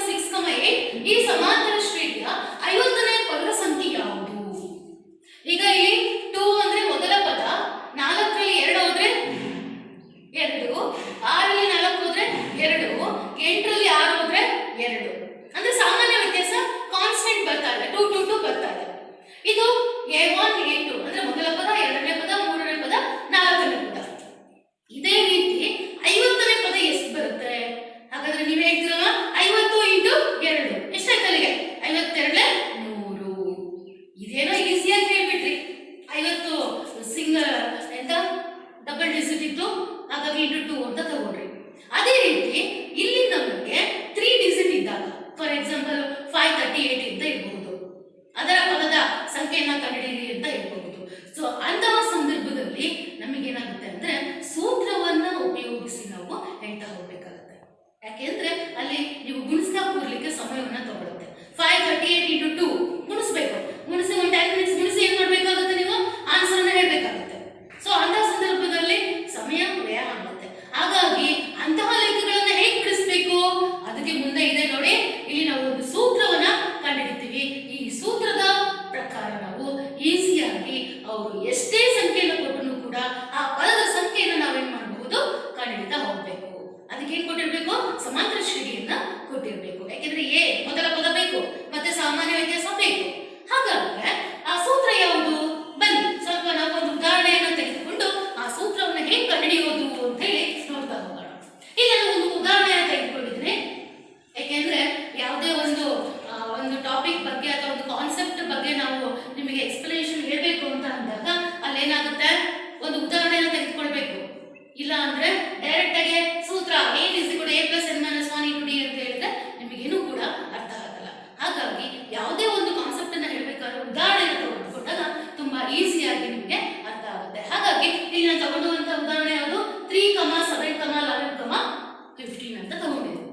6, 8 ಈ ಸಮಾಂತರ ಶ್ರೇಣಿಯ 50ನೇ ಪದದ ಸಂಖ್ಯೆ ಯಾವುದು? ಈಗ ಇಲ್ಲಿ 2 ಅಂದ್ರೆ ಮೊದಲ ಪದ, 4ರಲ್ಲಿ 2 ಹೋದ್ರೆ 2, 6ರಲ್ಲಿ 4 ಹೋದ್ರೆ 2, 8ರಲ್ಲಿ 6 ಹೋದ್ರೆ 2. ಅಂದ್ರೆ ಸಾಮಾನ್ಯ ವ್ಯತ್ಯಾಸ ಕಾನ್ಸ್ಟೆಂಟ್ ಬರ್ತಾ ಇದೆ, 2 2 2 ಬರ್ತಾ ಇದೆ. ಇದು A1 A2 ಅಂದ್ರೆ ಮೊದಲ ಪದ, ಎರಡನೇ ಪದ, ಮೂರನೇ ಪದ, ನಾಲ್ಕನೇ ಪದ. ಇದೇ ರೀತಿ 50ನೇ ಪದ ಎಷ್ಟು ಬರುತ್ತೆ? ಹಾಗಾದ್ರೆ ನೀವು ಹೇಳ್ತೀರಲ್ಲ 50 × 2 ಎಷ್ಟಾಯ್ತು ಅಲ್ಲಿಗೆ? 52 100. ಇದೇನೋ ಈಸಿಯಾಗಿ ಹೇಳ್ಬಿಟ್ರಿ. 50 ಸಿಂಗಲ್ ಎಂತ ಡಬಲ್ ಡಿಜಿಟ್ ಇತ್ತು, ಹಾಗಾಗಿ × 2 ಅಂತ ತಗೊಂಡ್ರಿ. ಅದೇ ರೀತಿ ಇಲ್ಲಿ ನಮಗೆ 3 ಡಿಜಿಟ್ ಇದ್ದಾಗ, ಫಾರ್ ಎಕ್ಸಾಂಪಲ್ 538 ಅಂತ ಇರಬಹುದು, ಅದರ ಪದದ ಸಂಖ್ಯೆಯನ್ನ ಕಂಡುಹಿಡಿಯಿರಿ ಅಂತ ಇರಬಹುದು. ಸೊ ಅಂತಹ ಸಂದರ್ಭದಲ್ಲಿ ನಮಗೇನಾಗುತ್ತೆ ಅಂದ್ರೆ ಸೂತ್ರವನ್ನ ಉಪಯೋಗಿಸಿ ನಾವು ಹೇಳ್ತಾ ಹೋಗ್ಬೇಕಾಗುತ್ತೆ. ಯಾಕೆಂದ್ರೆ ಅಲ್ಲಿ ನೀವು ಗುಣಿಸ್ತಾ ಕೂರ್ಲಿಕ್ಕೆ ಸಮಯವನ್ನ ತಗೊಳುತ್ತೆ. 538 × 2 ಗುಣಿಸ್ಬೇಕು, ಗುಣಿಸಿ ಒಂದು 10 ಮಿನಿಟ್ಸ್ ಗುಣಿಸಿ ಏನ್ ಮಾಡ್ಬೇಕಾಗುತ್ತೆ, ನೀವು ಆನ್ಸರ್ ಅನ್ನ ಹೇಳ್ಬೇಕಾಗುತ್ತೆ. ಸೊ ಅಂತಹ ಸಂದರ್ಭದಲ್ಲಿ ಸಮಯ ವ್ಯಯ ಆಗುತ್ತೆ. ಹಾಗಾಗಿ ಅಂತಹ ಲೆಕ್ಕಗಳನ್ನ ಹೇಗೆ ಬಿಡಿಸ್ಬೇಕು, ಅದಕ್ಕೆ ಮುಂದೆ ಇದೆ ನೋಡಿ, ಇಲ್ಲಿ ನಾವು ಒಂದು ಸೂತ್ರವನ್ನ ಕಂಡುಹಿಡಿತೀವಿ. ಈ ಸೂತ್ರದ ಪ್ರಕಾರ ನಾವು ಈಸಿಯಾಗಿ ಅವರು ಎಷ್ಟೇ ಸಂಖ್ಯೆಯನ್ನು ಕೊಟ್ಟರು ಕೂಡ ಆ ಪದದ ಸಂಖ್ಯೆಯನ್ನು ನಾವೇನ್ ಮಾಡಬಹುದು, ಕಂಡುಹಿಡಿತಾ ಹೋಗ್ಬೇಕು. ಅದಕ್ಕೆ ಏನ್ ಕೊಟ್ಟಿರ್ಬೇಕು, ಸಮಾಂತರ ಶ್ರೇಣಿಯನ್ನ ಕೊಟ್ಟಿರ್ಬೇಕು. ಯಾಕೆಂದ್ರೆ ಎ ಮೊದಲ ಪದ ಬೇಕು, ಮತ್ತೆ ಸಾಮಾನ್ಯ ವ್ಯತ್ಯಾಸ ಬೇಕು. ಹಾಗಾದ್ರೆ ಆ ಸೂತ್ರ ಯಾವುದು? ಬನ್ನಿ ಸ್ವಲ್ಪ ನಾವು ಒಂದು ಉದಾಹರಣೆಯನ್ನು ತೆಗೆದುಕೊಂಡು ಆ ಸೂತ್ರವನ್ನು ಹೇಗೆ ಕಂಡುಹಿಡಿಯೋದು ಅಂತ ಹೇಳಿ ನೋಡ್ತಾ ಹೋಗೋಣ. ಈಗ ನಾನು ಒಂದು ಉದಾಹರಣೆಯನ್ನು ತೆಗೆದುಕೊಂಡಿದ್ದೀನಿ. ಯಾಕೆಂದ್ರೆ ಯಾವುದೇ ಒಂದು ಟಾಪಿಕ್ ಬಗ್ಗೆ ಅಥವಾ ಒಂದು ಕಾನ್ಸೆಪ್ಟ್ ಬಗ್ಗೆ ನಾವು ನಿಮಗೆ ಎಕ್ಸ್ಪ್ಲನೇಷನ್ ಹೇಳಬೇಕು ಅಂತ ಅಂದಾಗ ಅಲ್ಲೇನಾಗುತ್ತೆ, ಒಂದು ಉದಾಹರಣೆಯನ್ನು ತೆಗೆದುಕೊಳ್ಬೇಕು. ಇಲ್ಲ ಅಂದ್ರೆ ಡೈರೆಕ್ಟ್ ಆಗಿ ಸೂತ್ರ A = A + n - 1 × D ಅಂತ ಹೇಳಿದ್ರೆ ನಿಮಗೇನು ಕೂಡ ಅರ್ಥ ಆಗಲ್ಲ. ಹಾಗಾಗಿ ಯಾವುದೇ ಒಂದು ಕಾನ್ಸೆಪ್ಟ್ ಅನ್ನ ಹೇಳಬೇಕಾದ್ರೆ ಉದಾಹರಣೆಯನ್ನು ತೆಗೆದುಕೊಂಡಾಗ ತುಂಬಾ ಈಸಿಯಾಗಿ ನಿಮಗೆ ಅರ್ಥ ಆಗುತ್ತೆ. ಹಾಗಾಗಿ ಇಲ್ಲಿ ನಾನು ತಗೊಂಡುವಂತ ಉದಾಹರಣೆ ಯಾವುದು, 3, 7, 11, 15 ಅಂತ ತಗೊಂಡಿದ್ದೀನಿ.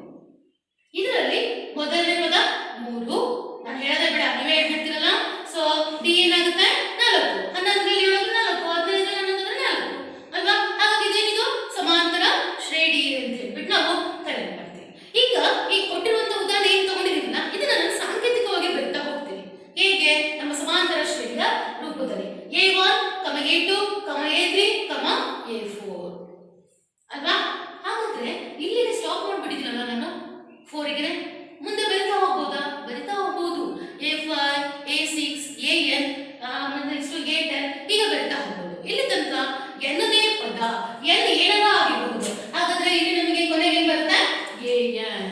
ಇದರಲ್ಲಿ ಮೊದಲನೇ ಪದ 3, ನಾನು ಹೇಳದೆ ಬೇಡ, ನೀವೇ ಹೇಳ್ಬಿಡ್ತೀರಲ್ಲ. ಸೊ ಡಿ ಏನಾಗುತ್ತೆ, 4, 11ರಲ್ಲಿ 7 4, 15ರಲ್ಲಿ 11 4 ಅಲ್ವಾ? ಹಾಗಾಗಿ ಇದೇನಿದು ಸಮಾಂತರ ಶ್ರೇಣಿ ಅಂತ ಹೇಳ್ಬಿಟ್ಟು ನಾವು ಕರೆ ಮಾಡ್ತೀವಿ. ಈಗ ಈ ಕೊಟ್ಟಿರುವಂತ ಉದಾಹರಣೆ ಏನ್ ತಗೊಂಡಿದ್ದೀನಲ್ಲ, ಇದನ್ನ ನಾನು ಸಾಂಕೇತಿಕವಾಗಿ ಬರೀತಾ ಹೋಗ್ತೀನಿ. ಹೇಗೆ? ನಮ್ಮ ಸಮಾಂತರ ಶ್ರೇಣಿಯ ರೂಪದಲ್ಲಿ A1, A2, A3, A4 ಅಲ್ವಾ? ಹಾಗಾದ್ರೆ ಇಲ್ಲಿಗೆ ಸ್ಟಾಪ್ ಮಾಡ್ಬಿಟ್ಟಿದ್ದೀನಲ್ಲ ನಾನು 4ಗೆ. ಮುಂದೆ ಬರಿತಾ ಹೋಗ್ಬೋದಾ? ಬರಿತಾ ಹೋಗ್ಬೋದು. A5, A6, AN, next A10 ಈಗ ಬರಿತಾ ಹೋಗ್ಬೋದು. ಇಲ್ಲಿ ತನಕ ಎಣ್ಣನೇ ಪದ ಎನ್ ಏನರ ಆಗಿರಬಹುದು. ಹಾಗಾದ್ರೆ ಇಲ್ಲಿ ನಮಗೆ ಕೊನೆಗೆ ಏನ್ ಬರುತ್ತೆ, AN.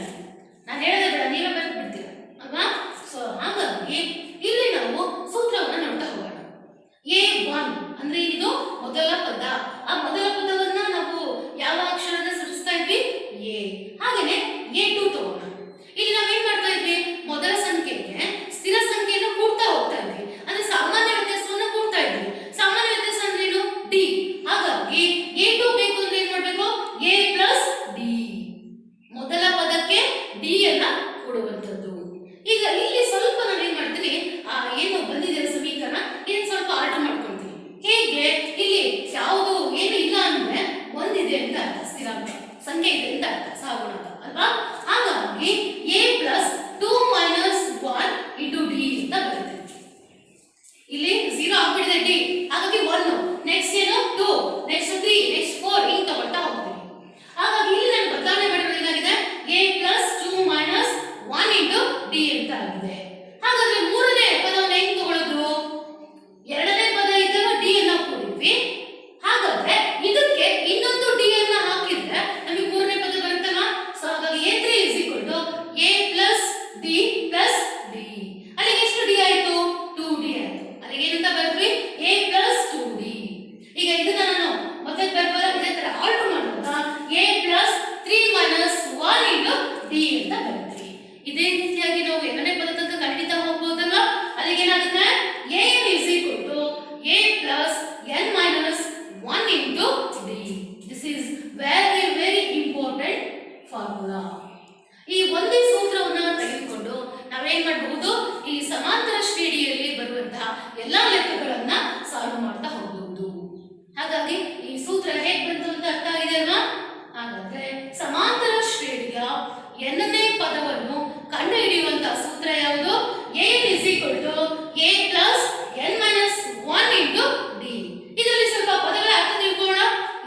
ನಾನು ಹೇಳದೆ ಬೇಡ, ನೀವೇ ಬರೆದು ಬಿಡ್ತೀರಾ ಅಲ್ವಾ? ಸೊ ಹಾಗಾಗಿ ಇಲ್ಲಿ ನಾವು ಸೂತ್ರವನ್ನ ನೋಡ್ತಾ ಹೋಗೋಣ. A1 ಅಂದ್ರೆ ಇದು ಮೊದಲ ಪದ. ಆ ಮೊದಲ ಪದವನ್ನ ನಾವು ಯಾವ ಅಕ್ಷರದಿಂದ ಸೂಚಿಸ್ತಾ ಇದ್ವಿ, A. ಹಾಗೇನೆ A2 ತಗೋಣ. ಇಲ್ಲಿ ನಾವೇನ್ ಮಾಡ್ತಾ ಇದ್ವಿ, ಮೊದಲ ಸಂಖ್ಯೆಗೆ ಸ್ಥಿರ ಸಂಖ್ಯೆಯನ್ನು ಕೂಡ್ತಾ ಹೋಗ್ತಾ ಇದ್ವಿ, ಅಂದ್ರೆ ಸಾಮಾನ್ಯ ವ್ಯತ್ಯಾಸವನ್ನು ಕೂಡ್ತಾ ಇದ್ವಿ. ಸಾಮಾನ್ಯ ವ್ಯತ್ಯಾಸ ಅಂದ್ರೆ ಏನು, ಡಿ. ಹಾಗಾಗಿ A2 ಬೇಕು ಅಂದ್ರೆ ಏನ್ ಮಾಡ್ಬೇಕು, A + D. ಮೊದಲ ಪದಕ್ಕೆ ಡಿ ಅನ್ನ ಕೊಡುವಂಥದ್ದು. ಈಗ ಇಲ್ಲಿ ಸ್ವಲ್ಪ ನಾನು ಏನ್ ಮಾಡ್ತೀನಿ, ಏನು ಬಂದಿದೆ ಸಮೀಕರಣ, ಇದನ್ನ ಸ್ವಲ್ಪ ಆಲ್ಟರ್ ಮಾಡ್ಕೊಳ್ತೀನಿ. ಹೇಗೆ, ಇಲ್ಲಿ ಯಾವುದು ಏನು ಇಲ್ಲ ಅಂದ್ರೆ ಒಂದಿದೆ ಅಂತ ಅರ್ಥ, ಸ್ಥಿರಾಂಕ ಸಂಖ್ಯೆ ಇದೆ ಅಂತ ಅರ್ಥ, ಸಹಗುಣಕ ಅಲ್ವಾ? ಹಾಗಾಗಿ A + 2 - 1 × D ಅಂತ ಬರುತ್ತೆ. ಇಲ್ಲಿ 0 ಆಗ್ಬಿಟ್ಟಿದೆ D, ಹಾಗಾಗಿ 1, ನೆಕ್ಸ್ಟ್ ಏನು 2, ನೆಕ್ಸ್ಟ್ 3, ನೆಕ್ಸ್ಟ್ 4 ಹಿಂಗ್ ತಗೊಳ್ತಾ ಹೋಗ್ತೀನಿ. ಹಾಗಾಗಿ ಇಲ್ಲಿ ನಾನು ಬದಲಾವಣೆ ಮಾಡಿರೋದು ಏನಾಗಿದೆ, A + 2 - 1 × D ಅಂತ ಆಗಿದೆ. ಹಾಗಾದ್ರೆ ಮೂರನೇ ಪದವನ್ನು ಹೆಂಗ್ ತಗೊಳ್ಳೋದು, ಎರಡನೇ ಪದ ಇದ್ದಾಗ D ಅನ್ನ ಕೂಡಿದ್ವಿ. ಹಾಗಾದ್ರೆ ಇದಕ್ಕೆ ಇನ್ನೊಂದು D ಅನ್ನ ಹಾಕಿದ್ರೆ ನಮಗೆ ಮೂರನೇ ಪದ ಬರುತ್ತಲ್ಲ. ಸೊ ಹಾಗಾಗಿ A3 = A + ಇದೇ ರೀತಿಯಾಗಿ ನಾವು ಎರಡನೇ ಪದ ತನಕ ಕಂಡಿತಾ ಹೋಗ್ಬೋದಲ್ವಾ? ಅಲ್ಲಿಗೆ ಏನಾಗುತ್ತೆ? an is equal to a plus n minus 1 into d. This is very very important formula. ಈ ಒಂದೇ ಸೂತ್ರವನ್ನ ತೆಗೆದುಕೊಂಡು ನಾವೇನ್ ಮಾಡಬಹುದು? ಈ ಸಮಾಂತರ ಶ್ರೇಣಿಯಲ್ಲಿ ಬರುವಂತಹ ಎಲ್ಲಾ ಲೆಕ್ಕಗಳನ್ನ ಸಾಲ್ವ್ ಮಾಡ್ತಾ ಹೋಗಬಹುದು. ಹಾಗಾಗಿ ಈ ಸೂತ್ರ ಹೇಗೆ ಬಂತು ಅಂತ ಅರ್ಥ ಆಗಿದೆ ಅಲ್ವಾ? ಹಾಗಾದ್ರೆ ಸಮಾಂತರ ಶ್ರೇಣಿಯ ಎನ್ನನೇ ಪದವನ್ನು ಕಂಡುಹಿಡಿಯುವಂತಹ ಸೂತ್ರ ಯಾವುದು? an is equal to a plus n minus 1 into d. ಇದರಲ್ಲಿ ಸ್ವಲ್ಪ ಪದಗಳ ಅರ್ಥ ತಿಳ್ಕೊಳ್ಳೋಣ.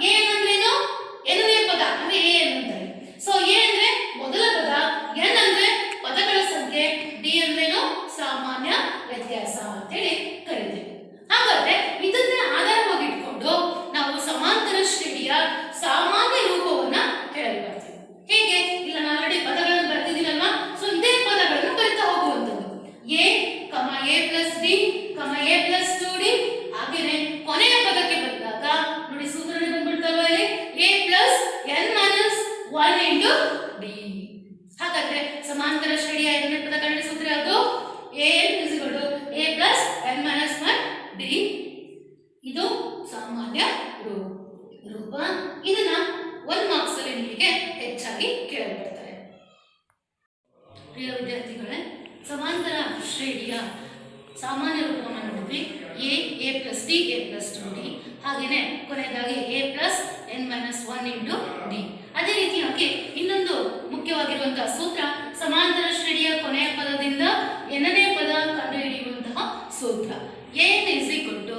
a ಅಂದ್ರೇನು? ಎನ್ನನೇ ಪದ ಅಂದ್ರೆ a ಅಂತಾರೆ. ಸೊ a ಅಂದ್ರೆ ಮೊದಲ ಪದ, n ಅಂದ್ರೆ ಪದಗಳ ಸಂಖ್ಯೆ, d ಅಂದ್ರೇನು? ಸಾಮಾನ್ಯ ವ್ಯತ್ಯಾಸ ಅಂತ ಹೇಳಿ ಕರೀತೀವಿ. ಹಾಗಾದ್ರೆ ಇದನ್ನೇ ಆಧಾರವಾಗಿ ಇಟ್ಕೊಂಡು ನಾವು ಸಮಾಂತರ ಶ್ರೇಣಿಯ ಸಾಮಾನ್ಯ ರೂಪವನ್ನ ಹೇಳಲು ಬರ್ತೀವಿ. ಹೇಗೆ? ಇಲ್ಲ ನಾನು ಆಲ್ರೆಡಿ ಪದಗಳನ್ನು ಬರ್ತಿದ್ದೀನಲ್ವಾ? ಸೊ ಇದೇ ಪದಗಳನ್ನು ಕಲಿತಾ ಹೋಗುವಂಥದ್ದು. a, a plus d, a plus 2d. ಹಾಗೇನೆ ಕೊನೆಯ ಪದಕ್ಕೆ ಬಂದಾಗ ನೋಡಿ ಸೂತ್ರನೇ ಬಂದ್ಬಿಡ್ತಲ್ವಾ ಇಲ್ಲಿ? a plus n minus 1 into d. ಹಾಗಾದ್ರೆ ಸಮಾಂತರ ಶ್ರೇಣಿಯ ಎರಡನೇ ಪದ ಕಂಡುಹಿಡಿಯುವ ಸೂತ್ರ ಯಾವುದು? an is equal to a plus n minus 1 d. ಇದು ಸಾಮಾನ್ಯ ರೂಪ. ಇದನ್ನ 1 ಮಾರ್ಕ್ಸ್ ಅಲ್ಲಿ ನಿಮಗೆ ಹೆಚ್ಚಾಗಿ ಕೇಳಲ್ಪಡ್ತಾರೆ. ಪ್ರಿಯ ವಿದ್ಯಾರ್ಥಿಗಳೇ, ಸಮಾಂತರ ಶ್ರೇಣಿಯ ಸಾಮಾನ್ಯ ರೂಪವನ್ನು ನೋಡಿದ್ವಿ. a plus d, a plus 2d. ಹಾಗೇನೆ ಕೊನೆಯದಾಗಿ a plus n minus 1 into d. ಅದೇ ರೀತಿಯಾಗಿ ಇನ್ನೊಂದು ಮುಖ್ಯವಾಗಿರುವಂತಹ ಸೂತ್ರ ಸಮಾಂತರ ಶ್ರೇಣಿಯ ಕೊನೆಯ ಪದದಿಂದ ಎನ್ನನೇ ಪದ ಕಂಡುಹಿಡಿಯುವಂತಹ ಸೂತ್ರ. an is equal to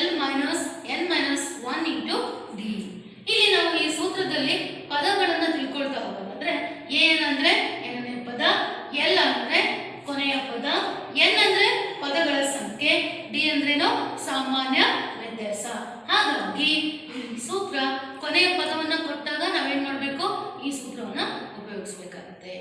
l minus n minus 1 into d. ಇಲ್ಲಿ ನಾವು ಈ ಸೂತ್ರದಲ್ಲಿ ಪದಗಳನ್ನು ತಿಳ್ಕೊಳ್ತಾ ಹೋಗೋಣ. ಅಂದ್ರೆ a ಅಂದ್ರೆ ಎನ್ನನೇ ಪದ, l ಅಂದ್ರೆ ಕೊನೆಯ ಪದ, n ಅಂದ್ರೆ ಪದಗಳ ಸಂಖ್ಯೆ, d ಅಂದ್ರೇನು? ಸಾಮಾನ್ಯ ವ್ಯತ್ಯಾಸ. ಹಾಗಾಗಿ ಈ ಸೂತ್ರ ಕೊನೆಯ ಪದವನ್ನ ಕೊಟ್ಟಾಗ ನಾವೇನ್ ಮಾಡಬೇಕು? ಈ ಸೂತ್ರವನ್ನ ಉಪಯೋಗಿಸಬೇಕಾಗುತ್ತೆ.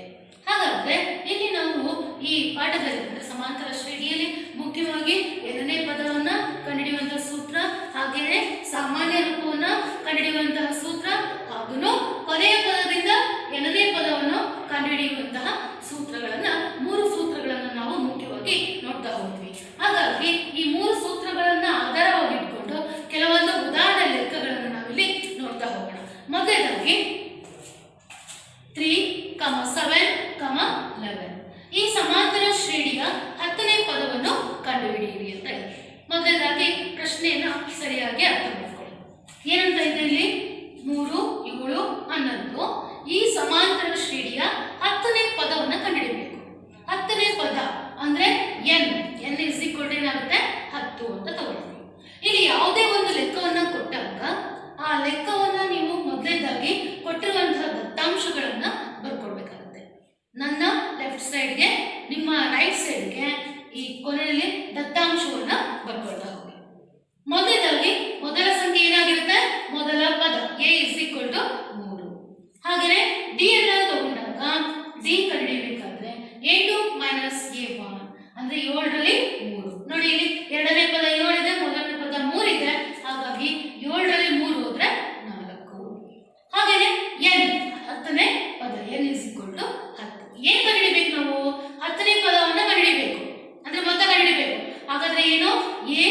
ಹಾಗಾದ್ರೆ ಇಲ್ಲಿ ನಾವು ಈ ಪಾಠದಲ್ಲಿ ಅಂದ್ರೆ ಸಮಾಂತರ ಶ್ರೇಣಿಯಲ್ಲಿ ಮುಖ್ಯವಾಗಿ ಎರಡನೇ ಪದವನ್ನ ಕಂಡುಹಿಡಿಯುವಂತಹ ಸೂತ್ರ, ಹಾಗೆಯೇ ಸಾಮಾನ್ಯ ರೂಪವನ್ನ ಕಂಡುಹಿಡಿಯುವಂತಹ ಸೂತ್ರ, ಹಾಗೂ ಕೊನೆಯ ಪದದಿಂದ ಎರಡನೇ ಪದವನ್ನು ಕಂಡುಹಿಡಿಯುವಂತಹ ಸೂತ್ರಗಳನ್ನ 3 ಸೂತ್ರಗಳನ್ನ ನಾವು ಮುಖ್ಯವಾಗಿ ನೋಡ್ತಾ ಹೋಗ್ತೀವಿ. ಹಾಗಾಗಿ ಈ 3 ಸೂತ್ರಗಳನ್ನ ಆಧಾರವಾಗಿ ಇಟ್ಕೊಂಡು ಕೆಲವೊಂದು ಉದಾಹರಣೆ ಲೆಕ್ಕಗಳನ್ನು ನಾವಿಲ್ಲಿ ನೋಡ್ತಾ ಹೋಗೋಣ. ಮೊದಲನೇದಾಗಿ 3, 7, 11. ಈ ಸಮಾಂತರ ಶ್ರೇಣಿಯ 10ನೇ ಪದವನ್ನು ಕಂಡುಹಿಡಿಯಿರಿ ಅಂತ ಇದೆ. ಮೊದಲನೇದಾಗಿ ಪ್ರಶ್ನೆಯನ್ನ ಸರಿಯಾಗಿ ಅರ್ಥ ಮಾಡ್ಕೊಳ್ಳಿ. ಏನಂತ ಇದೆ ಇಲ್ಲಿ? 3, 7, 11. ಈ ಸಮಾಂತರ ಶ್ರೇಣಿಯ 10ನೇ ಪದವನ್ನು ಕಂಡುಹಿಡಿಯಬೇಕು. 10ನೇ ಪದ ಅಂದ್ರೆ n is equal to ಏನಾಗುತ್ತೆ? 10 ಅಂತ ತಗೊಳ್ತೀವಿ. ಇಲ್ಲಿ ಯಾವುದೇ ಒಂದು ಲೆಕ್ಕವನ್ನ ಕೊಟ್ಟಾಗ ಆ ಲೆಕ್ಕವನ್ನ ನೀವು ಮೊದಲನೇದಾಗಿ ಕೊಟ್ಟಿರುವಂತಹ ದತ್ತಾಂಶಗಳನ್ನ ಬರ್ಕೊಡ್ಬೇಕಾಗುತ್ತೆ. ನನ್ನ ಲೆಫ್ಟ್ ಸೈಡ್ಗೆ, ನಿಮ್ಮ ರೈಟ್ ಸೈಡ್ಗೆ ಈ ಕೊನೆಯಲ್ಲಿ ದತ್ತಾಂಶವನ್ನ ಬರ್ಕೊಳ್ತಾ ಹೋಗಿ. ಮೊದಲನೇದಾಗಿ ಮೊದಲ ಸಂಖ್ಯೆ ಏನಾಗಿರುತ್ತೆ? ಮೊದಲ ಪದ a is equal to 3. ಹಾಗೆಯೇ d ಅನ್ನ ತಗೊಂಡಾಗ d ಕಂಡುಹಿಡಿಯಬೇಕಾದ್ರೆ a2 minus a1 ಅಂದ್ರೆ 7ರಲ್ಲಿ 3. ನೋಡಿ ಇಲ್ಲಿ ಎರಡನೇ ಪದ 7 ಇದೆ, ಮೊದಲನೇ ಪದ 3 ಇದೆ. ಹಾಗಾಗಿ 7ರಲ್ಲಿ 3 ಹೋದ್ರೆ 4. ಹಾಗೆಯೇ n 10ನೇ ಪದ n is equal to 10. ಏನ್ ಕಂಡುಹಿಡಿಬೇಕು ನಾವು? 10ನೇ ಪದವನ್ನ ಕಂಡುಹಿಡಿಬೇಕು ಅಂದ್ರೆ ಮೊತ್ತ ಕಂಡುಹಿಡಿಬೇಕು. ಹಾಗಾದ್ರೆ ಏನು? a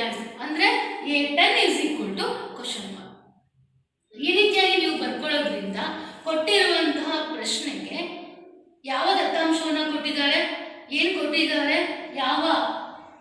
n ಅಂದ್ರೆ a10 is equal to question mark. ಈ ರೀತಿಯಾಗಿ ನೀವು ಬರ್ಕೊಳ್ಳೋದ್ರಿಂದ ಕೊಟ್ಟಿರುವಂತಹ ಪ್ರಶ್ನೆಗೆ ಯಾವ ದತ್ತಾಂಶವನ್ನ ಕೊಟ್ಟಿದ್ದಾರೆ, ಏನು ಕೊಟ್ಟಿದ್ದಾರೆ, ಯಾವ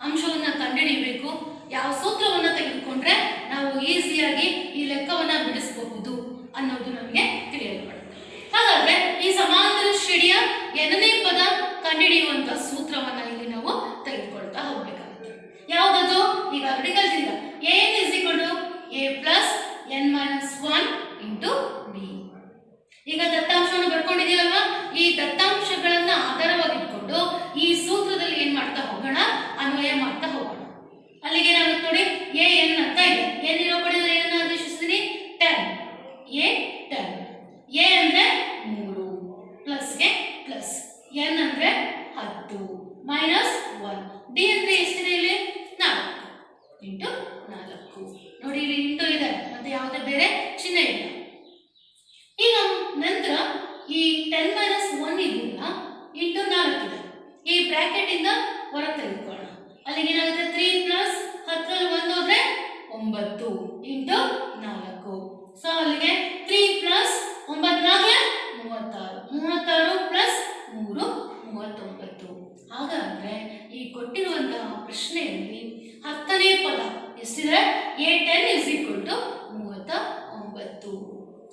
ಅಂಶವನ್ನ ಕಂಡುಹಿಡಿಯಬೇಕು, ಯಾವ ಸೂತ್ರವನ್ನ ತೆಗೆದುಕೊಂಡ್ರೆ ನಾವು ಈಸಿಯಾಗಿ ಈ ಲೆಕ್ಕವನ್ನ ಬಿಡಿಸಬಹುದು ಅನ್ನೋದು ನಮಗೆ ತಿಳಿಯಲ್ಪಡುತ್ತೆ. ಹಾಗಾದ್ರೆ ಈ ಸಮಾಂತರ ಶ್ರೇಣಿಯ ಎನ್ನನೇ ಪದ ಕಂಡುಹಿಡಿಯುವಂತಹ ಸೂತ್ರವನ್ನ ಇಲ್ಲಿ ನಾವು ತೆಗೆದುಕೊಳ್ತಾ ಹೋಗ್ಬೇಕಾಗುತ್ತೆ. ಯಾವುದದು? ಈಗ already ಕಲಿತಿಲ್ಲ. an is equal to a plus n minus 1 into d. ಈಗ ದತ್ತಾಂಶವನ್ನು ಬರ್ಕೊಂಡಿದ್ದೀರಲ್ವಾ? ಈ ದತ್ತಾಂಶಗಳನ್ನ ಆಧಾರವಾಗಿ ಇಟ್ಕೊಂಡು ಈ ಸೂತ್ರದಲ್ಲಿ ಏನ್ ಮಾಡ್ತಾ ಹೋಗೋಣ? ಅನ್ವಯ ಮಾಡ್ತಾ ಹೋಗೋಣ. ಅಲ್ಲಿಗೆ ನಾನು ನೋಡಿ a n ಅಂತ ಇದೆ. n ಇರೋ ಕಡೆ ಏನನ್ನ ಆದೇಶಿಸ್ತೀನಿ? 10. a 10. a ಅಂದ್ರೆ 3 ಪ್ಲಸ್ಗೆ ಪ್ಲಸ್, n ಅಂದ್ರೆ 10 ಮೈನಸ್ 1, d ಅಂದ್ರೆ ಎಷ್ಟಿದೆ ಇಲ್ಲಿ? 4 ಇಂಟು 4. ನೋಡಿ ಇಲ್ಲಿ ಇಂಟು ಇದೆ, ಮತ್ತೆ ಯಾವುದೇ ಬೇರೆ ಚಿಹ್ನೆ ಇಲ್ಲ. ಈಗ ನಂತರ ಈ 10 minus 1 ಇದೆಯಲ್ಲ, ಇಂಟು 4 ಇದೆ. ಈ ಬ್ರಾಕೆಟ್ ಇಂದ ಹೊರ ತೆಗೆದುಕೊಳ್ಳೋಣ. ಅಲ್ಲಿಗೆ ಏನಾಗುತ್ತೆ 3 ಪ್ಲಸ್ 10ರಲ್ಲಿ 1 ಹೋದ್ರೆ 9 ಇಂಟು 4. ಸೊ ಅಲ್ಲಿಗೆ 3 ಪ್ಲಸ್ 9 ನಾಲ್ಕು 36. 36 ಪ್ಲಸ್ 3 39. ಹಾಗಾದ್ರೆ ಈ ಕೊಟ್ಟಿರುವಂತಹ ಪ್ರಶ್ನೆಯಲ್ಲಿ 10ನೇ ಪದ ಎಷ್ಟಿದೆ? A10 is equal to 39.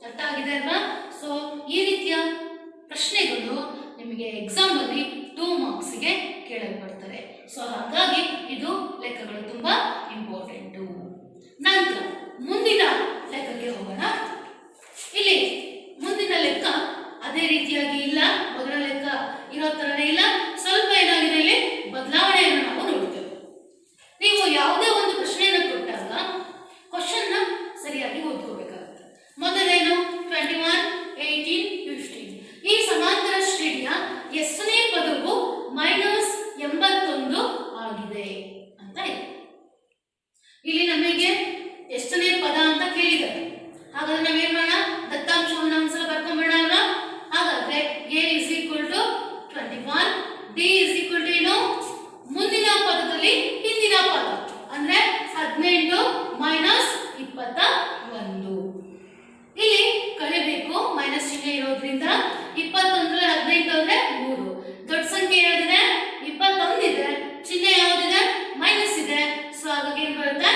ಅರ್ಥ ಆಗಿದೆ ಅಲ್ವಾ? ಸೊ ಈ ರೀತಿಯ ಪ್ರಶ್ನೆಗಳು ನಿಮಗೆ ಎಕ್ಸಾಮ್ ಅಲ್ಲಿ 2 ಮಾರ್ಕ್ಸ್ಗೆ ಕೇಳಲ್ಪಡ್ತಾರೆ. ಸೊ ಹಾಗಾಗಿ ಇದು ಲೆಕ್ಕಗಳು ತುಂಬಾ ಇಂಪಾರ್ಟೆಂಟ್. ನಂತರ ಮುಂದಿನ ಲೆಕ್ಕಕ್ಕೆ ಹೋಗೋಣ. ಇಲ್ಲಿ ಮುಂದಿನ ಲೆಕ್ಕ ಅದೇ ರೀತಿಯಾಗಿ ಇಲ್ಲ, ಮೊದಲ ಲೆಕ್ಕ ಇರೋ ತರನೇ ಇಲ್ಲ, ಸ್ವಲ್ಪ ಏನಾಗಿದೆ ಇಲ್ಲಿ ಬದಲಾವಣೆಯನ್ನು ನಾವು ನೋಡ್ತೇವೆ. ನೀವು ಯಾವುದೇ ಒಂದು ಪ್ರಶ್ನೆಯನ್ನು ಕೊಟ್ಟಾಗ ಕ್ವಶನ್ನ ಸರಿಯಾಗಿ ಓದ್ಕೋಬೇಕಾಗುತ್ತೆ. ಮೊದಲೇನು 21, 18, 15 ಈ ಸಮಾಂತರ ಶ್ರೇಣಿಯ ಎಷ್ಟನೇ ಪದವು -81 ಆಗಿದೆ ಅಂತ ಇದೆ. ಇಲ್ಲಿ ನಮಗೆ ಎಷ್ಟನೇ ಪದ ಅಂತ ಕೇಳಿದ್ದಾರೆ. ಹಾಗಾದ್ರೆ ನಾವೇನ್ ಮಾಡೋಣ? ದತ್ತಾಂಶವನ್ನು ಒಂದ್ಸಲ ಬರ್ಕೊಂಡ್ಬಿಡೋಣ ಅಲ್ವಾ? ಹಾಗಾದ್ರೆ A is equal to 21, D is equal to ಏನು? ಮುಂದಿನ ಪದದಲ್ಲಿ ಹಿಂದಿನ ಪದ ಅಂದ್ರೆ 18 - 21. ಇಲ್ಲಿ ಕಳೆಬೇಕು, ಮೈನಸ್ ಚಿಹ್ನೆ ಇರೋದ್ರಿಂದ 21 18 ಅಂದ್ರೆ 3. ದೊಡ್ಡ ಸಂಖ್ಯೆ ಯಾವ್ದಿದೆ? 21 ಇದೆ. ಚಿಹ್ನೆ ಯಾವ್ದಿದೆ? ಮೈನಸ್ ಇದೆ. ಸೊ ಹಾಗಾಗಿ ಏನ್ ಬರುತ್ತೆ?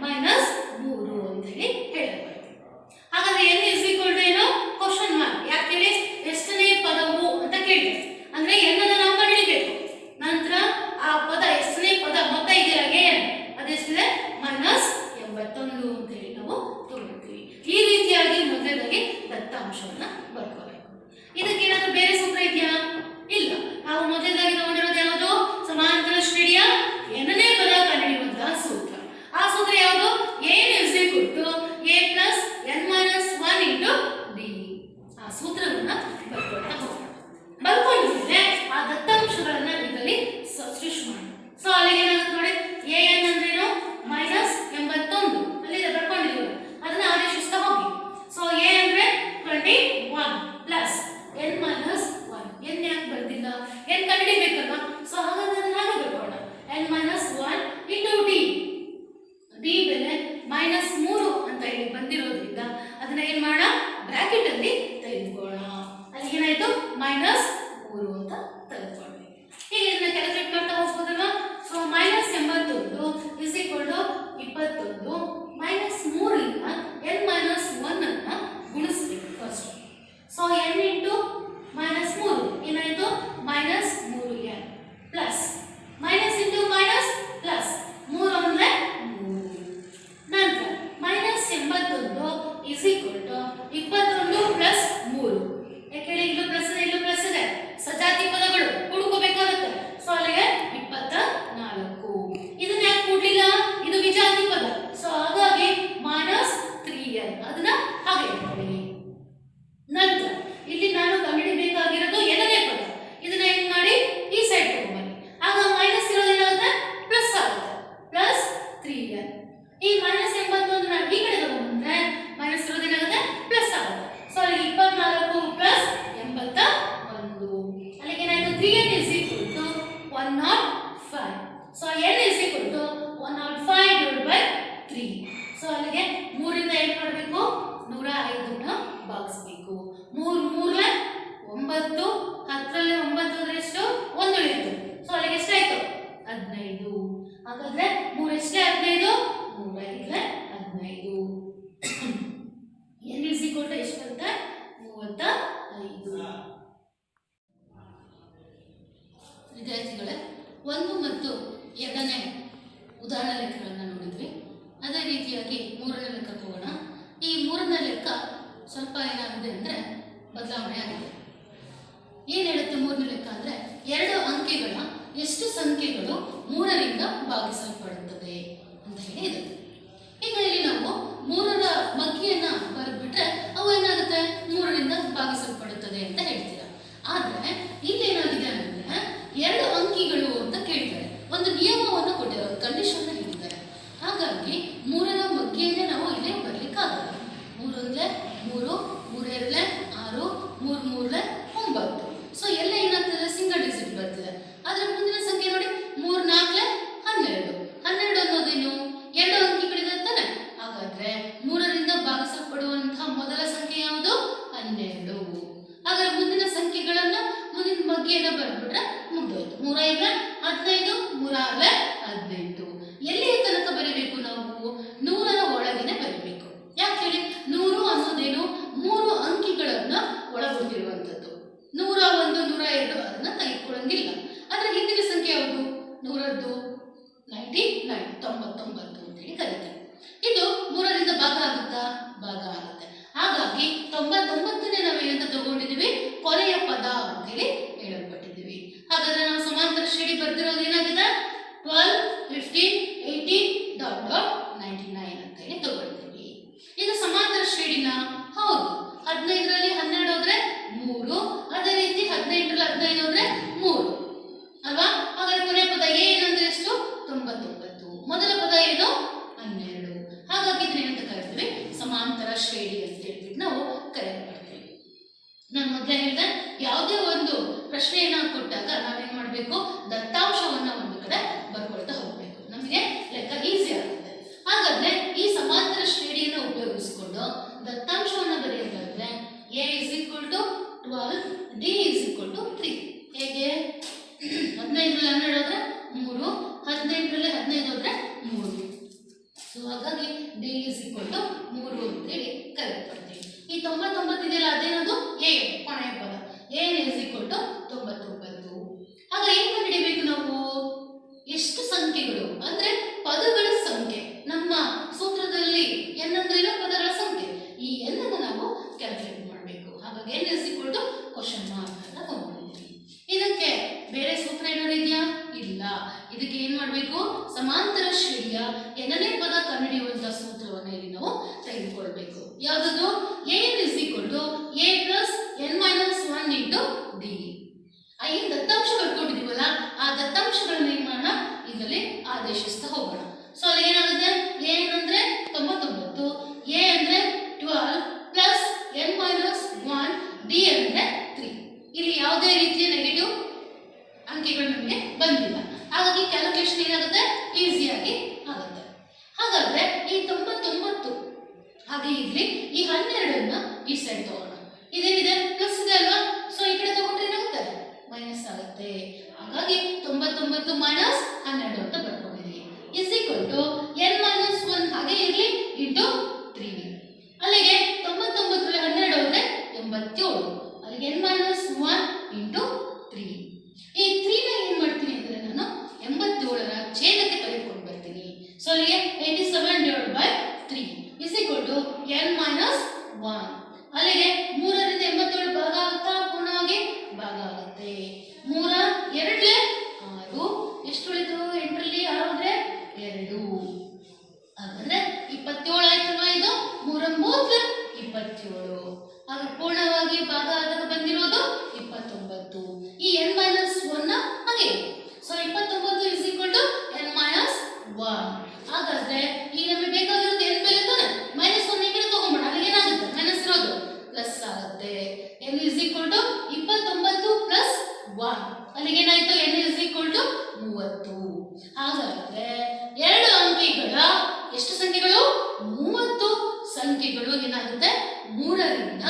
-3 ಅಂತ ಹೇಳಿ ಹೇಳಬಹುದು. ಹಾಗಾದ್ರೆ n is equal to ಏನು? Question mark. ಯಾಕೆ ಹೇಳಿ? ಎಷ್ಟನೇ ಪದವು ಅಂತ ಕೇಳಿದೆ ಅಂದ್ರೆ n ಅನ್ನು ನಾವು ಕಂಡುಹಿಡಿಯಬೇಕು. ನಂತರ ಆ ಪದ ಎಷ್ಟನೇ ಪದ ಮೊತ್ತ ಇದೆಯಲ್ಲ n ಅದೆಷ್ಟಿದೆ? -81 ಅಂತ ಹೇಳಿ ನಾವು ತಗೊಳ್ತೀವಿ. ಈ ರೀತಿಯಾಗಿ ಮೊದಲನೇದಾಗಿ ದತ್ತಾಂಶವನ್ನ ಬರ್ಕೋಬೇಕು. ಇದಕ್ಕೆ ಏನಾದರೂ ಬೇರೆ ಸೂತ್ರ ಇದೆಯಾ? ಇಲ್ಲ. ನಾವು ಮೊದಲನೇದಾಗಿ ತಗೊಂಡಿರೋದು ಯಾವುದು? ಸಮಾಂತರ ಶ್ರೇಣಿಯ nನೇ ಪದ ಕಂಡುಹಿಡಿಯುವಂತಹ ಸೂತ್ರ. ಆ ಸೂತ್ರ ಯಾವುದು? A is equal to A plus n minus 1 into D. ಆ ಸೂತ್ರವನ್ನ ಬರ್ಕೊಳ್ತಾ ಹೋಗೋಣ. ಬರ್ಕೊಂಡಿದ್ರೆ ಆ ದತ್ತಾಂಶಗಳನ್ನ ಇದರಲ್ಲಿ ಸಬ್ಸ್ಟಿಟ್ಯೂಟ್ ಮಾಡೋಣ. ಸೊ ಅಲ್ಲಿಗೆ ಏನಾಗುತ್ತೆ ನೋಡಿ, an ಅಂದ್ರೇನು? -81 ಅಲ್ಲಿದೆ ಬರ್ಕೊಂಡಿದ್ದೀವಿ, ಅದನ್ನ ಆದೇಶಿಸ್ತಾ ಹೋಗಿ. ಸೊ a ಅಂದ್ರೆ 21 ಪ್ಲಸ್ n minus 1. n ಯಾಕೆ ಬರ್ದಿಲ್ಲ? n ಕಂಡುಹಿಡಿಯಬೇಕಲ್ವಾ? ಸೊ ಹಾಗಾದ್ರೆ ಅದನ್ನ ಹಾಗೆ ಬರ್ಕೊಳ್ಳೋಣ. n minus 1 into D. D ಬೆಲೆ -3 ಅಂತ ಇಲ್ಲಿ ಬಂದಿರೋದ್ರಿಂದ ಅದನ್ನ ಏನ್ ಮಾಡೋಣ? ಬ್ರಾಕೆಟ್ ಅಲ್ಲಿ ತೆಗೆದುಕೊಳ್ಳೋಣ. ಅಲ್ಲಿ ಏನಾಯ್ತು? -3 ಅಂತ ತೆಗೆದುಕೊಂಡ್ವಿ. ಈಗ ಇದನ್ನ ಕ್ಯಾಲ್ಕುಲೇಟ್ ಮಾಡ್ತಾ ಹೋಗ್ಬೋದಲ್ವಾ? ಸೊ -81 is equal to 21 -3 ಇಂದ n minus 1 ಅನ್ನ ಗುಣಿಸಬೇಕು ಫಸ್ಟ್. ಸೊ n into -3 ಏನಾಯ್ತು? -3n plus minus into minus plus 3 ಅಂದ್ರೆ 3. ನಂತರ -81 is equal to 21 ಪ್ಲಸ್ 3. ಯಾಕೆ ಹೇಳಿ? ಇಲ್ಲೂ ಪ್ಲಸ್ ಇದೆ, ಇಲ್ಲೂ ಪ್ಲಸ್ ಇದೆ. ಸಜಾತಿ ಪದಗಳು ಕೂಡ್ಕೋಬೇಕಾಗುತ್ತೆ. ಸೊ ಅಲ್ಲಿಗೆ 24. ಇದನ್ನ ಯಾಕೆ ಕೂಡ್ಲಿಲ್ಲ? ಇದು ವಿಜಾತಿ ಪದ. ಸೊ ಹಾಗಾಗಿ -3n ಅದನ್ನ ಹಾಗೆ ಇಟ್ಕೊಳ್ಳಿ. ನಂತರ ಇಲ್ಲಿ ನಾನು ಕಂಡುಹಿಡಿಯಬೇಕಾಗಿರೋದು ಎರಡನೇ ಪದ. ಇದನ್ನ ಏನ್ ಮಾಡಿ ಈ ಸೈಡ್ ತಗೊಂಡ್ಬನ್ನಿ. ಆಗ ಮೈನಸ್ ಇರೋದು ಏನಾಗುತ್ತೆ? ಪ್ಲಸ್ ಆಗುತ್ತೆ. Plus 3n. ಈ -81 ನಾನು ಈ ಕಡೆ ತಗೊಂಡ್ಬಂದ್ರೆ ಮೈನಸ್ ಇರೋದು ಏನಾಗುತ್ತೆ? ಪ್ಲಸ್ ಆಗುತ್ತೆ. ಸೊ ಅಲ್ಲಿ 24 ಪ್ಲಸ್ 81. ಅಲ್ಲಿಗೆ ಏನಾಯ್ತು? 3n is equal to 105. So n is equal to 105 divided by 3. So ಅಲ್ಲಿಗೆ 3 ರಿಂದ ಏನು ಮಾಡಬೇಕು? 105ನ್ನ ಭಾಗಿಸಬೇಕು. 3 3 9, 10ರಲ್ಲಿ 9 ಅಂದ್ರೆ ಎಷ್ಟು? 1 ಉಳಿಯಿತು. ಸೊ ಅಲ್ಲಿಗೆ ಎಷ್ಟಾಯ್ತು? 15. ಹಾಗಾದ್ರೆ 3 ಎಷ್ಟೇ 15? 3 5 15. n is equal to ಎಷ್ಟು ಬರುತ್ತೆ? 35. ವಿದ್ಯಾರ್ಥಿಗಳೇ, 1 ಮತ್ತು 2ನೇ ಉದಾಹರಣೆ ಲೆಕ್ಕಗಳನ್ನು ನೋಡಿದ್ವಿ. ಅದೇ ರೀತಿಯಾಗಿ 3ನೇ ಲೆಕ್ಕಕ್ಕೆ ಹೋಗೋಣ. ಈ 3ನೇ ಲೆಕ್ಕ ಸ್ವಲ್ಪ ಏನಾಗಿದೆ ಅಂದರೆ ಬದಲಾವಣೆ ಆಗಿದೆ. ಏನು ಹೇಳುತ್ತೆ 3ನೇ ಲೆಕ್ಕ ಅಂದರೆ 2 ಅಂಕೆಗಳ ಎಷ್ಟು ಸಂಖ್ಯೆಗಳು 3ರಿಂದ ಭಾಗಿಸಲ್ಪಡುತ್ತದೆ ಅಂತ ಹೇಳಿ ಇದೆ. ಈಗ ಇಲ್ಲಿ ನಾವು 3ರ ಮಗ್ಗಿಯನ್ನ ಬರೆದ್ಬಿಟ್ರೆ ಅವು ಏನಾಗುತ್ತೆ? 3ರಿಂದ ಭಾಗಿಸಲ್ಪಡುತ್ತದೆ ಅಂತ ಹೇಳ್ತೀರಾ. ಆದರೆ ಇಲ್ಲಿ ಏನಾಗಿದೆ ಅಂದರೆ 2 ಅಂಕಿಗಳು ಅಂತ ಕೇಳಿದ್ದಾರೆ. ಒಂದು ನಿಯಮವನ್ನು ಕೊಟ್ಟಿದ್ದಾರೆ, ಕಂಡೀಷನ್ ಹೇಳಿದ್ದಾರೆ. ಹಾಗಾಗಿ 3ರ ಮಗ್ಗಿಯನ್ನೇ ನಾವು ಇಲ್ಲೇ ಬರಲಿಕ್ಕಾಗಲ್ಲ. 3 1 3, 3 2 6, 3 3 9. ಸೊ ಎಲ್ಲ ಏನಾಗ್ತದೆ? ಸಿಂಗಲ್ ಸಂಖ್ಯೆಗಳನ್ನ ಮುಂದಿನ ಬಗ್ಗೆಯನ್ನ ಬರ್ಬಿಟ್ರೆ ಮುಗ್ದೋಯ್ತು. 3 5 15, 3 18. ಎಲ್ಲಿಯ ತನಕ ಬರೀಬೇಕು ನಾವು? 100ರ ಒಳಗಿನ ಬರೀಬೇಕು. ಯಾಕೆ ಹೇಳಿ? 100 ಅನ್ನೋದೇನು 3 ಅಂಕಿಗಳನ್ನ ಒಳಗೊಂಡಿರುವಂಥದ್ದು. 101, 102 ಅದನ್ನ ತೆಗೆದುಕೊಳ್ಳಂಗಿಲ್ಲ. ಅದರ ಹಿಂದಿನ ಸಂಖ್ಯೆ ಯಾವುದು? 100ದ್ದು 99 ಅಂತೇಳಿ ಕರೀತಾರೆ. ಇದು 3ರಿಂದ ಭಾಗ ಆಗುತ್ತಾ? ಭಾಗ ಆಗುತ್ತೆ. ಹಾಗಾಗಿ 99ನೇ ನಾವೇನಂತ ತಗೊಂಡಿದ್ದೀವಿ? ಕೊನೆಯ ಪದ ಅಂತೇಳಿ ಹೇಳಲ್ಪಟ್ಟಿದ್ದೀವಿ. ಹಾಗಾದ್ರೆ ನಾವು ಸಮಾಂತರ ಶ್ರೇಣಿ ಬರ್ತಿರೋದು ಏನಾಗಿದೆ? 12, 15, 18, ... 99 ಅಂತೇಳಿ ತಗೊಳ್ತೀವಿ. ಇದು ಸಮಾಂತರ ಶ್ರೇಣಿನ? ಹೌದು. 15ರಲ್ಲಿ 12 ಹೋದ್ರೆ 3, ಅದೇ ರೀತಿ 18ರಲ್ಲಿ 15 ಹೋದ್ರೆ 3 ಅಲ್ವಾ? ಹಾಗಾದ್ರೆ ಕೊನೆಯ ಪದ ಏನಂದ್ರೆ ಎಷ್ಟು? 99. ಮೊದಲ ಪದ ಏನು? 12. ಹಾಗಾಗಿ ಇದನ್ನೇನಂತ ಕರಿತೀವಿ? ಸಮಾಂತರ ಶ್ರೇಣಿ ಅಂತ ಹೇಳ್ಬಿಟ್ಟು ನಾವು ಕರೆಯಲ್ಪಡ್ತೀವಿ. ನಾನು ಮೊದಲೇ ಹೇಳಿದೆ, ಯಾವುದೇ ಒಂದು ಪ್ರಶ್ನೆಯನ್ನ ಕೊಟ್ಟಾಗ ನಾವೇನ್ ಮಾಡಬೇಕು? ದತ್ತಾಂಶವನ್ನ ಒಂದು ಕಡೆ ಬರ್ಕೊಳ್ತಾ ಹೋಗ್ಬೇಕು. ನಮಗೆ ಲೆಕ್ಕ ಈಸಿ ಆಗುತ್ತೆ. ಹಾಗಾದ್ರೆ ಈ ಸಮಾಂತರ ಶ್ರೇಣಿಯನ್ನು ಉಪಯೋಗಿಸಿಕೊಂಡು ದತ್ತಾಂಶವನ್ನ ಬರೆಯಬೇಕಾದ್ರೆ a = 12, d = 3. ಹೇಗೆ? 15ರಲ್ಲಿ 12 ಹೋದ್ರೆ 3, 18ರಲ್ಲಿ 15 ಹೋದ್ರೆ 3. ಸೊ ಹಾಗಾಗಿ d = 3 ಅಂತೇಳಿ ಕರೆಯಲ್ಪಡ್ತೀವಿ. ಈ 99 ಇದೆಯಲ್ಲ, ಅದೇನದು? a ಕೊನೆಯ ಪದ. a = 99. ಆಗ ಏನ್ ಕಂಡುಹಿಡಿಯಬೇಕು ನಾವು? ಎಷ್ಟು ಸಂಖ್ಯೆಗಳು ಅಂದ್ರೆ ಪದಗಳ ಸಂಖ್ಯೆ. ನಮ್ಮ ಸೂತ್ರದಲ್ಲಿ n ಅಂದ್ರೆ ಪದಗಳ ಸಂಖ್ಯೆ. ಈ n ಅನ್ನು ನಾವು ಕ್ಯಾಲ್ಕುಲೇಟ್ ಮಾಡಬೇಕು. ಹಾಗಾಗಿ n ಕ್ವಶನ್ ಮಾರ್ಕ್ ಅಂತ ತಗೊಂಡಿದ್ದೀವಿ. ಇದಕ್ಕೆ ಬೇರೆ ಸೂತ್ರ ಏನಾದ್ರು ಇದೆಯಾ? ಇಲ್ಲ. ಇದಕ್ಕೆ ಏನ್ ಮಾಡಬೇಕು? ಸಮಾಂತರ ಶ್ರೇಣಿಯ n ನೇ ಪದ ಕಂಡುಹಿಡಿಯುವಂತ ಸೂತ್ರವನ್ನ ಇಲ್ಲಿ ನಾವು ತೆಗೆದುಕೊಳ್ಬೇಕು. ಯಾವುದು? a = a + n - 1 × d. ಏನು ದತ್ತಾಂಶ ಬರ್ಕೊಂಡಿದೀವಲ್ಲ, ಆ ದತ್ತಾಂಶಗಳನ್ನ ಏನ್ ಮಾಡೋಣ? ಇದರಲ್ಲಿ ಆದೇಶಿಸ್ತಾ ಹೋಗೋಣ. ಸೊ ಅಲ್ಲಿ ಏನಾಗುತ್ತೆ? a ಅಂದ್ರೆ 99, a ಅಂದ್ರೆ 12 + n - 1, d ಅಂದ್ರೆ 3. ಇಲ್ಲಿ ಯಾವುದೇ ರೀತಿಯ ನೆಗೆಟಿವ್ ಅಂಕಿಗಳು ನಮಗೆ ಬಂದಿಲ್ಲ. ಹಾಗಾಗಿ ಕ್ಯಾಲ್ಕುಲೇಷನ್ ಏನಾಗುತ್ತೆ? ಈಸಿಯಾಗಿ ಆಗುತ್ತೆ. ಹಾಗಾದ್ರೆ ಈ 99 ಹಾಗೆ ಇರ್ಲಿ. ಈ 12ಅನ್ನ ಈ ಸೈಡ್ ತಗೋಣ. ಇದೇನಿದೆ? ಪ್ಲಸ್ ಇದೆ ಅಲ್ವಾ? ಸೊ ಈ ಕಡೆ ತಗೊಂಡ್ರೆ ಏನಾಗುತ್ತೆ? ಮೈನಸ್ ಆಗುತ್ತೆ. ಹಾಗಾಗಿ 99 - 12 ಅಂತ ಬರ್ಕೊಂಡಿದ್ದೀವಿ. = n - 1 ಹಾಗೆ ಇರ್ಲಿ × 3. ಅಲ್ಲಿಗೆ 99ರಲ್ಲಿ 12 ಹೋದ್ರೆ 87. ಅಲ್ಲಿಗೆ n - 1 × 3. ಈ 3ನ ಏನ್ ಮಾಡ್ತೀನಿ ಅಂದ್ರೆ ನಾನು 87ರ ಛೇದಕ್ಕೆ ತೆಗೆದುಕೊಂಡು ಬರ್ತೀನಿ. ಸೊ ಅಲ್ಲಿಗೆ 87/3 = n - 1. ಅಲ್ಲಿಗೆ 3ರಿಂದ 87 ಭಾಗ ಆಗುತ್ತಾ? ಪೂರ್ಣವಾಗಿ ಭಾಗ ಆಗುತ್ತೆ. 3 2 6. ಎಷ್ಟು ಉಳಿತು? 8ರಲ್ಲಿ 6 ಹೋದ್ರೆ 2. ಹಾಗಾದ್ರೆ 27 ಆಯ್ತಲ್ವಾ? ಇದು 3 3 27. ಆಗ ಪೂರ್ಣವಾಗಿ ಭಾಗ ಆದಾಗ ಬಂದಿರೋದು 29. ಈ n - 1 ಹಾಗೆ. So 29 = n - 1. ಹಾಗಾದ್ರೆ ಈಗ ನಮಗೆ ಬೇಕಾಗಿರೋದು n ಬೆಲೆ ತಾನೆ? -1 ಈ ಕಡೆ ತಗೊಂಡ್ಬಿಡ. ಅಲ್ಲಿ ಏನಾಗುತ್ತೆ? ಮೈನಸ್ ಇರೋದು ಪ್ಲಸ್ ಆಗುತ್ತೆ. n = 29 + 1. ಅಲ್ಲಿಗೆ ಏನಾಯ್ತು? n = 30. ಹಾಗಾದ್ರೆ ಎರಡು ಅಂಕಿಗಳ ಎಷ್ಟು ಸಂಖ್ಯೆಗಳು? 30 ಸಂಖ್ಯೆಗಳು ಏನಾಗುತ್ತೆ? 3ರಿಂದ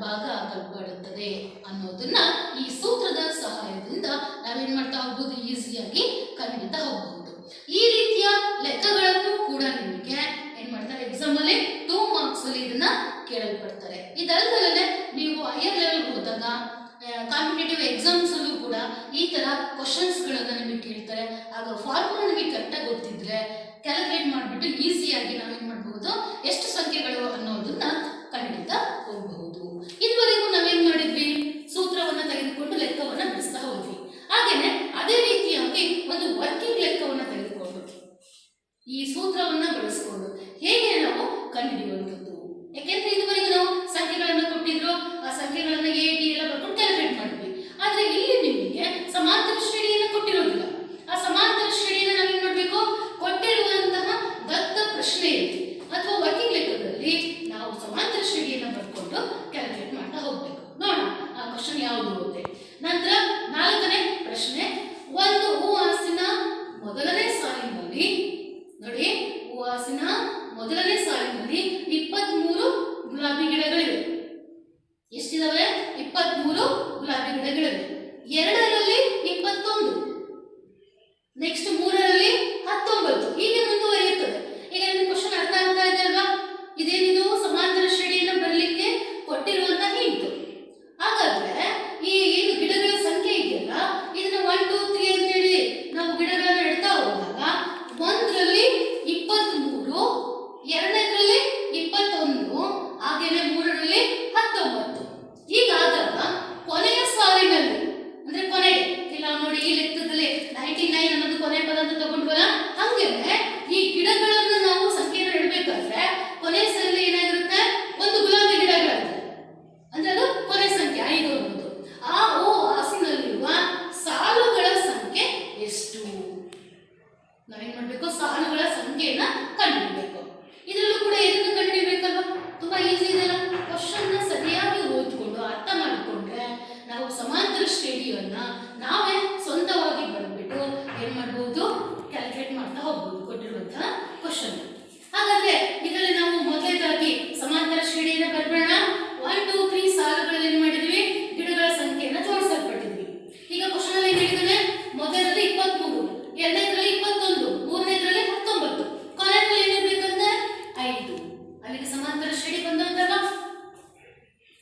ಭಾಗ ಆಗಲ್ಪಡುತ್ತದೆ ಅನ್ನೋದನ್ನ ಈ ಸೂತ್ರದ ಸಹಾಯದಿಂದ ನಾವೇನ್ ಮಾಡ್ತಾ ಹೋಗ್ಬೋದು? ಈಸಿಯಾಗಿ ಕಂಡುಹಿಡಿತಾ ಹೋಗ್ಬಹುದು. ಈ ರೀತಿಯ ಲೆಕ್ಕಗಳನ್ನು ಕೂಡ ನಿಮಗೆ ಏನ್ ಮಾಡ್ತಾರೆ? ಎಕ್ಸಾಮ್ ಅಲ್ಲಿ 2 ಮಾರ್ಕ್ಸ್ ಅಲ್ಲಿ ಇದನ್ನ ಕೇಳಲ್ಪಡ್ತಾರೆ. ಇದಲ್ಲದೆ ನೀವು ಹೈಯರ್ ಲೆವೆಲ್ ಹೋದಾಗ ಕಾಂಪಿಟೇಟಿವ್ ಎಕ್ಸಾಮ್ಸ್ ಅಲ್ಲೂ ಕೂಡ ಈ ತರ ಕ್ವಶನ್ಸ್ ಗಳನ್ನ ನಿಮಗೆ ಕೇಳ್ತಾರೆ. ಆಗ ಫಾರ್ಮುಲಾ ನಿಮಗೆ ಕರೆಕ್ಟಾಗಿ ಗೊತ್ತಿದ್ರೆ ಕ್ಯಾಲ್ಕುಲೇಟ್ ಮಾಡಿಬಿಟ್ಟು ಈಸಿಯಾಗಿ ನಾವೇನ್ ಮಾಡಬಹುದು? ಎಷ್ಟು ಸಂಖ್ಯೆಗಳು ಅನ್ನೋದನ್ನ ಕಂಡುಹಿಡಿತಾ ಹೋಗಬಹುದು. ಇದುವರೆಗೂ ನಾವೇನ್ ಮಾಡಿದ್ವಿ? ಸೂತ್ರವನ್ನ ತೆಗೆದುಕೊಂಡು ಲೆಕ್ಕವನ್ನ ಬಿಡಿಸ್ತಾ ಹೋದ್ವಿ. ಹಾಗೇನೆ ಅದೇ ರೀತಿಯಾಗಿ ಒಂದು ವರ್ಕಿಂಗ್ ಲೆಕ್ಕವನ್ನ ತೆಗೆದುಕೊಂಡು ಈ ಸೂತ್ರವನ್ನ ಬಳಸಿಕೊಂಡು ಹೇಗೆ ನಾವು ಕಂಡುಹಿಡಿಯುವಂಥದ್ದು. ಯಾಕೆಂದ್ರೆ ಇದುವರೆಗೂ ನಾವು ಸಂಖ್ಯೆಗಳನ್ನ ಕೊಟ್ಟಿದ್ರು, ಆ ಸಂಖ್ಯೆಗಳನ್ನ a d ಎಲ್ಲ ಬರ್ಕೊಂಡು ಕ್ಯಾಲ್ಕುಲೇಟ್ ಮಾಡಿದ್ವಿ. ಆದ್ರೆ ಇಲ್ಲಿ ನಿಮಗೆ ಸಮಾಂತರ ಶ್ರೇಣಿಯನ್ನ ಕೊಟ್ಟಿರೋದಿಲ್ಲ. ಆ ಸಮಾಂತರ ಶ್ರೇಣಿಯನ್ನ ನಾವೇನ್ ಮಾಡ್ಬೇಕು? ಕೊಟ್ಟಿರುವಂತಹ ದತ್ತ ಪ್ರಶ್ನೆಯಲ್ಲಿ ಅಥವಾ ವರ್ಕಿಂಗ್ ಲೆಕ್ಕದಲ್ಲಿ ನಾವು ಸಮಾಂತರ ಶ್ರೇಣಿಯನ್ನ ಬರ್ಕೊಂಡು ಕ್ಯಾಲ್ಕುಲೇಟ್ ಮಾಡ್ತಾ ಹೋಗ್ಬೇಕು. ನೋಡೋಣ ಆ ಕ್ವಶನ್ ಯಾವುದು ಅಂತ. ನಂತರ 4ನೇ ಪ್ರಶ್ನೆ. ಒಂದು ಹೂವಾಸಿನ ಮೊದಲನೇ ಸಾಲಿನಲ್ಲಿ ನೋಡಿ, ಹೂವಾಸಿನ ಮೊದಲನೇ ಸಾಲಿನಲ್ಲಿ 23 ಗುಲಾಬಿ ಗಿಡಗಳಿವೆ. ಎಷ್ಟಿದಾವೆ? 23 ಗುಲಾಬಿ ಬೆಲೆಗಳಿವೆ. 2ರಲ್ಲಿ 21, ನೆಕ್ಸ್ಟ್ 3ರಲ್ಲಿ 19 ಹೀಗೆ ಮುಂದುವರಿಯುತ್ತದೆ. ಈಗ ನಿಮ್ಗೆ ಕ್ವಶನ್ ಅರ್ಥ ಆಗ್ತಾ ಇದೆ ಅಲ್ವಾ? ಇದೇನಿದು ಸಮಾಂತರ ಶ್ರೇಣಿಯನ್ನು ಬರಲಿಕ್ಕೆ ಕೊಟ್ಟಿರುವಂತಹ ಹಿಂಟು. ಹಾಗಾದ್ರೆ ಈ ಏನು ಗಿಡಗಳ ಸಂಖ್ಯೆ ಇದೆಯಲ್ಲ, ಇದನ್ನ 1 2 3 ಅಂತೇಳಿ ನಾವು ಗಿಡಗಳನ್ನ ಇಡ್ತಾ ಹೋದಾಗ 1ರಲ್ಲಿ 23, 2ನೇದ್ರಲ್ಲಿ 21, ಹಾಗೇನೆ 3ರಲ್ಲಿ 19. ಹೀಗಾದಾಗ ಕೊನೆಯ ಸಾಲಿನಲ್ಲಿ ಅಂದ್ರೆ ಕೊನೆಗೆ ಇಲ್ಲ ನೋಡಿ, ಈ ಲೆಕ್ಕದಲ್ಲಿ 99 ಅನ್ನೋದು ಕೊನೆ ಪದ ಅಂತ ತಗೊಂಡ್ವಲ್ಲ, ಹಂಗೇನೆ ಈ ಗಿಡಗಳನ್ನು ನಾವು ಸಂಖ್ಯೆಯನ್ನು ಇಡಬೇಕಾದ್ರೆ ಕೊನೆ ಸಾಲಿನಲ್ಲಿ ಏನಾಗಿರುತ್ತೆ, ಒಂದು ಗುಲಾಬಿ ಗಿಡಗಳಿರುತ್ತೆ. ಅಂದ್ರೆ ಅದು ಕೊನೆ ಸಂಖ್ಯೆ 5 ಅನ್ನೋದು. ಆ ಆಸಿನಲ್ಲಿರುವ ಸಾಲುಗಳ ಸಂಖ್ಯೆ ಎಷ್ಟು? ನಾವೇನ್ ಮಾಡ್ಬೇಕು, ಸಾಲುಗಳ ಸಂಖ್ಯೆಯನ್ನ ಕಂಡುಹಿಡಬೇಕು. ಇದರಲ್ಲೂ ಕೂಡ ಏನನ್ನು ಕಂಡುಹಿಡಬೇಕಲ್ವಾ? ತುಂಬಾ ಈಸಿ ಇದೆಲ್ಲ. ಕ್ವಶನ್ ಸರಿಯಾಗಿ ಓದ್ಕೊಂಡು ಅರ್ಥ ಮಾಡಿಕೊಂಡ್ರೆ ನಾವು ಸಮಾಂತರ ಶ್ರೇಣಿಯನ್ನ ನಾವೇ ಸ್ವಂತವಾಗಿ ಬರ್ಬಿಟ್ಟು ಏನ್ ಮಾಡಬಹುದು, ಕ್ಯಾಲ್ಕುಲೇಟ್ ಮಾಡ್ತಾ ಹೋಗ್ಬೋದು ಕೊಟ್ಟಿರುವಂತಹ ಕ್ವಶನ್. ಹಾಗಾದ್ರೆ ಇದರಲ್ಲಿ ನಾವು ಮೊದಲನೇದಾಗಿ ಸಮಾಂತರ ಶ್ರೇಣಿಯನ್ನ ಬರ್ಬೇಡ. 1 2 3 ಸಾಲುಗಳಲ್ಲಿ ಏನ್ ಮಾಡಿದ್ವಿ, ಗಿಡಗಳ ಸಂಖ್ಯೆಯನ್ನ ಜೋಡಿಸಲ್ಪಟ್ಟಿದ್ವಿ. ಈಗ ಕ್ವಶನ್ ಅಲ್ಲಿ ಏನ್ ಹೇಳಿದಾನೆ, ಮೊದಲರಲ್ಲಿ 23, 2ನೇದ್ರಲ್ಲಿ 21, 3ನೇದ್ರಲ್ಲಿ 19, ಕೊನೆಯಲ್ಲಿ ಏನಿರ್ಬೇಕಂದ್ರೆ 5. ಅಲ್ಲಿಗೆ ಸಮಾಂತರ ಶ್ರೇಣಿ ಬಂದಂತಲ್ಲ.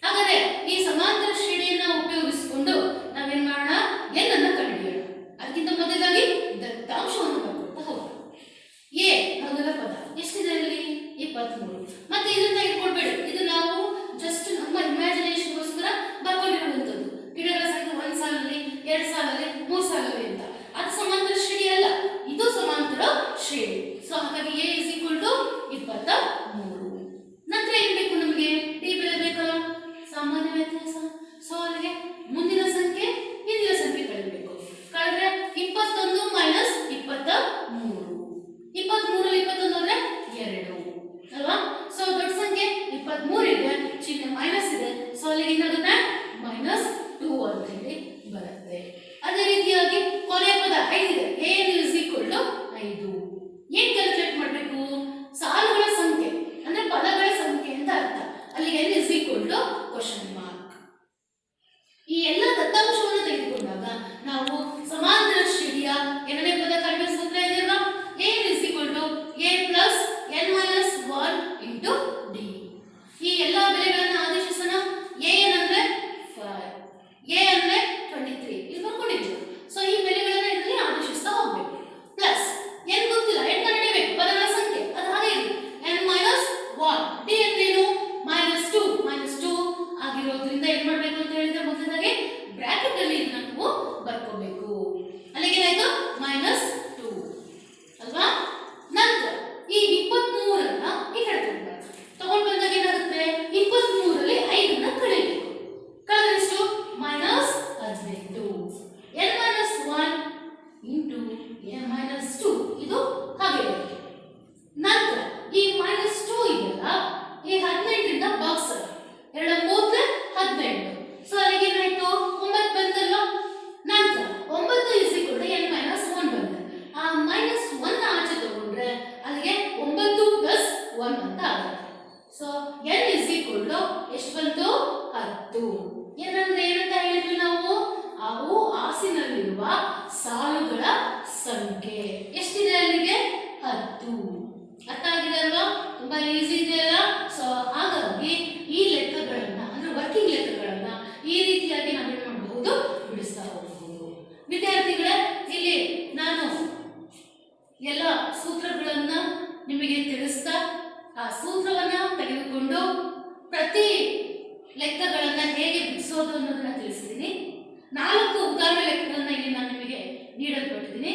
ಹಾಗಾದ್ರೆ ಈ ಸಮಾಂತರ ಶ್ರೇಣಿಯನ್ನ ಉಪಯೋಗಿಸಿಕೊಂಡು ನಾವೇನ್ ಮಾಡೋಣ, n ಅನ್ನ ಕಂಡುಹಿಡಿಯೋಣ. ಅದಕ್ಕಿಂತ ಮೊದಲಾಗಿ ದತ್ತಾಂಶವನ್ನು ಬರ್ಕೊಳ್ತಾ ಹೋಗೋಣ. ಎ ಮೊದಲ ಪದ ಎಷ್ಟಿದೆ ಅಲ್ಲಿ, 23. ಮತ್ತೆ ಇದನ್ನ ತೆಗೆದುಕೊಳ್ಬೇಡಿ, ಇದು ನಾವು ಜಸ್ಟ್ ನಮ್ಮ ಇಮ್ಯಾಜಿನೇಷನ್ಗೋಸ್ಕರ ಬರ್ಕೊಂಡಿರುವಂತದ್ದು. ಗಿಡಗಳ ಸಂಖ್ಯೆ 1 ಸಾಲಲ್ಲಿ, 2 ಸಾಲಲ್ಲಿ, 3 ಸಾಲಲ್ಲಿ ಅಂತ. ಅದು ಸಮಾಂತರ ಶ್ರೇಣಿ ಅಲ್ಲ, ಇದು ಸಮಾಂತರ ಶ್ರೇಣಿ. ಸೊ ಹಾಗಾಗಿ ಎ ಇಸ್ ಈಕ್ವಲ್ ಟು 23. ನಂತರ ಏನ್ ಬೇಕು ನಮಗೆ, ಟಿ ಬೆಲೆ ಬೇಕಲ್ಲ, ಸಾಮಾನ್ಯ ವ್ಯತ್ಯಾಸ. ಸೊ ಅಲ್ಲಿಗೆ ಮುಂದಿನ ಸಂಖ್ಯೆ ಹಿಂದಿನ ಸಂಖ್ಯೆ ಕಳೆಯಬೇಕು. ಕಳೆದ್ರೆ 21 ಮೈನಸ್ 23. 23ರಲ್ಲಿ 21 ಅಂದ್ರೆ 2 ಅಲ್ವಾ? ಸೊ ದೊಡ್ಡ ಸಂಖ್ಯೆ 23 ಇದೆ, ಚಿಹ್ನೆ ಮೈನಸ್ ಇದೆ. ಸೊ ಅಲ್ಲಿಗೆ ಏನಾಗುತ್ತೆ, -2 ಅಂತ ಹೇಳಿ ಬರುತ್ತೆ. ಅದೇ ರೀತಿಯಾಗಿ ಕೊನೆಯ ಪದ 5 ಇದೆ, a is equal to 5. ಏನ್ ಕ್ಯಾಲ್ಕುಲೇಟ್ ಮಾಡಬೇಕು, ಸಾಲುಗಳ ಸಂಖ್ಯೆ ಅಂದ್ರೆ ಪದಗಳ ಸಂಖ್ಯೆ ಅಂತ ಅರ್ಥ. ಅಲ್ಲಿಗೆ n is equal to question mark. ಈ ಎಲ್ಲ ದತ್ತಾಂಶವನ್ನು ತೆಗೆದುಕೊಂಡಾಗ ನಾವು ಸಮಾಂತರ ಶ್ರೇಣಿಯ ಎರಡನೇ ಪದ ಕಂಡುಹಿಡಿಯುವ ಸೂತ್ರ ಇದೆಯಲ್ವಾ, a is equal to a plus n minus 1 into d. ಈ ಎಲ್ಲ ಬೆಲೆಗಳನ್ನ ಆದೇಶಿಸೋಣ. a ಅಂದ್ರೆ 5, a ಅಂದ್ರೆ 23 ಇಲ್ಲಿ ಬರ್ಕೊಂಡಿದ್ದೀವಿ. ಸೊ ಈ ಬೆಲೆಗಳನ್ನ ಇದರಲ್ಲಿ ಆದೇಶಿಸ್ತಾ ಹೋಗ್ಬೇಕು. ಪ್ಲಸ್ n ಗೊತ್ತಿಲ್ಲ, n ಕಂಡುಹಿಡಿಯಬೇಕು, ಪದಗಳ ಸಂಖ್ಯೆ ಅದು ಹಾಗೆ ಇದೆ, n minus 1, d ಅಂದ್ರೇನು, -2 ಆಗಿರೋದ್ರಿಂದ ಏನ್ ಮಾಡ್ಬೇಕು ಅಂತ ಹೇಳಿದ್ರೆ ಮೊದಲಾಗಿ ಬ್ರಾಕೆಟ್ ಅಲ್ಲಿ ಇದನ್ನ ನಾವು ಬರ್ಕೋಬೇಕು. ಅಲ್ಲಿಗೆ ಏನಾಯ್ತು, -2 ಅಲ್ವಾ? ನಂತರ ಈ 23ಅನ್ನ ಈ ಕಡೆ ತಗೊಂಡು ಬಂದಾಗ ಏನಾಗುತ್ತೆ, 23ರಲ್ಲಿ 5ಅನ್ನ ಕಳೆಯಬೇಕು. ಕಳೆದ್ರೆ ಎಷ್ಟು, -18. n minus 1 into n-2 ಇದು ಹಾಗೆ ಇರುತ್ತೆ. ನಂತರ ಈ -2 ಇದೆಯಲ್ಲ, ಈ 18ರಿಂದ ಬಾಕ್ಸ್ 2 3 18. ಸೊ ಅಲ್ಲಿಗೆ ಏನಾಯ್ತು, 9 ಬಂತಲ್ವಾ? ನಂತರ 9 is equal to n minus 1 ಬಂತು. ಆ -1 ಆಚೆ ತಗೊಂಡ್ರೆ ಅಲ್ಲಿಗೆ 9 plus 1 ಅಂತ ಆಗುತ್ತೆ. So n is equal to ಎಷ್ಟು ಬಂತು, 10. ಏನಂದ್ರೆ ಏನಂತ ಹೇಳಿದ್ವಿ ನಾವು, ಅವು ಆಸಿನಲ್ಲಿರುವ ಸಾಲುಗಳ ಸಂಖ್ಯೆ ಎಷ್ಟಿದೆ, ಅಲ್ಲಿಗೆ 10. ಅರ್ಥ ಆಗಿದೆ ಅಲ್ವಾ? ತುಂಬಾ ಈಸಿ ಇದೆಯಲ್ಲ. ಸೊ ಹಾಗಾಗಿ ಈ ಲೆಕ್ಕಗಳನ್ನ ಅಂದ್ರೆ ವರ್ಕಿಂಗ್ ಲೆಕ್ಕಗಳನ್ನ ಈ ರೀತಿಯಾಗಿ ನಾವೇನ್ ಮಾಡಬಹುದು, ಬಿಡಿಸ್ತಾ ಹೋಗಬಹುದು. ವಿದ್ಯಾರ್ಥಿಗಳೇ, ಇಲ್ಲಿ ನಾನು ಎಲ್ಲ ಸೂತ್ರಗಳನ್ನ ನಿಮಗೆ ತಿಳಿಸ್ತಾ ಆ ಸೂತ್ರವನ್ನ ತೆಗೆದುಕೊಂಡು ಪ್ರತಿ ಲೆಕ್ಕಗಳನ್ನ ಹೇಗೆ ಬಿಡಿಸೋದು ಅನ್ನೋದನ್ನ ತಿಳಿಸಿದ್ದೀನಿ. 4 ಉದಾಹರಣೆ ಲೆಕ್ಕಗಳನ್ನ ಇಲ್ಲಿ ನಾನು ನಿಮಗೆ ನೀಡಲ್ಪಟ್ಟಿದ್ದೀನಿ.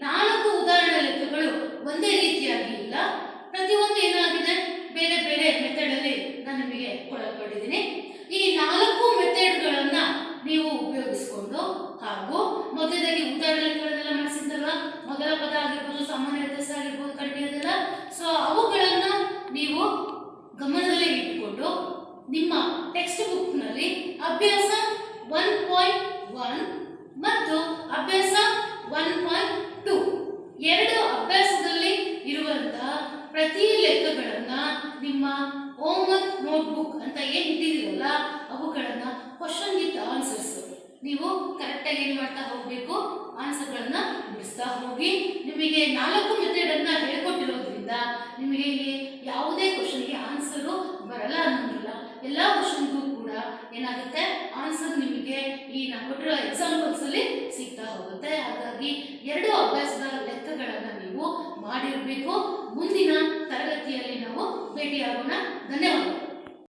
4 ಉದಾಹರಣೆ ಲೆಕ್ಕಗಳು ಒಂದೇ ರೀತಿಯಾಗಿ ಇಲ್ಲ, ಪ್ರತಿಯೊಂದು ಏನಾಗಿದೆ ಬೇರೆ ಬೇರೆ ಮೆಥಡ್ ಅಲ್ಲಿ ನಾನು ನಿಮಗೆ ಕೊಡಲ್ಪಟ್ಟಿದ್ದೀನಿ. ಈ 4 ಮೆಥಡ್ಗಳನ್ನ ನೀವು ಉಪಯೋಗಿಸಿಕೊಂಡು ಹಾಗೂ ಮೊದಲದಾಗಿ ಉದಾಹರಣೆ ಲೆಕ್ಕಗಳೆಲ್ಲ ಮಾಡಿಸಿದ್ದಲ್ಲ, ಮೊದಲ ಪದ ಆಗಿರ್ಬೋದು, ಸಾಮಾನ್ಯ ವ್ಯತ್ಯಾಸ ಆಗಿರ್ಬೋದು, ಕಂಡುಹಿಡಿಯೋದಲ್ಲ. ಸೊ ಅವುಗಳನ್ನ ನೀವು ಗಮನದಲ್ಲಿ ಇಟ್ಟುಕೊಂಡು ನಿಮ್ಮ ಟೆಕ್ಸ್ಟ್ ಬುಕ್ ನಲ್ಲಿ ಅಭ್ಯಾಸ 1.1 ಮತ್ತು ಅಭ್ಯಾಸ 1.2 ಎರಡು ಅಭ್ಯಾಸದಲ್ಲಿ ಇರುವಂತಹ ಪ್ರತಿ ಲೆಕ್ಕಗಳನ್ನ ನಿಮ್ಮ ಹೋಮ್ವರ್ಕ್ ನೋಟ್ಬುಕ್ ಅಂತ ಏನ್ ಇಟ್ಟಿದ್ದೀರಲ್ಲ ಅವುಗಳನ್ನ ಕ್ವಶನ್ ವಿತ್ ಆನ್ಸರ್ಸ್ ನೀವು ಕರೆಕ್ಟಾಗಿ ಏನು ಮಾಡ್ತಾ ಹೋಗಬೇಕು, ಆನ್ಸರ್ಗಳನ್ನ ಬಿಡಿಸ್ತಾ ಹೋಗಿ. ನಿಮಗೆ 4 ಮೆಥಡನ್ನು ಹೇಳ್ಕೊಟ್ಟಿರೋದ್ರಿಂದ ನಿಮಗೆ ಇಲ್ಲಿ ಯಾವುದೇ ಕ್ವಶನ್ಗೆ ಆನ್ಸರು ಬರಲ್ಲ ಅನ್ನೋದಿಲ್ಲ. ಎಲ್ಲ ಕ್ವಶನ್ಗೂ ಕೂಡ ಏನಾಗುತ್ತೆ, ಆನ್ಸರ್ ನಿಮಗೆ ಈ ನಾನು ಕೊಟ್ಟಿರೋ ಎಕ್ಸಾಂಪಲ್ಸಲ್ಲಿ ಸಿಗ್ತಾ ಹೋಗುತ್ತೆ. ಹಾಗಾಗಿ 2 ಅಭ್ಯಾಸದ ಲೆಕ್ಕಗಳನ್ನು ನೀವು ಮಾಡಿರಬೇಕು. ಮುಂದಿನ ತರಗತಿಯಲ್ಲಿ ನಾವು ಭೇಟಿಯಾಗೋಣ. ಧನ್ಯವಾದ.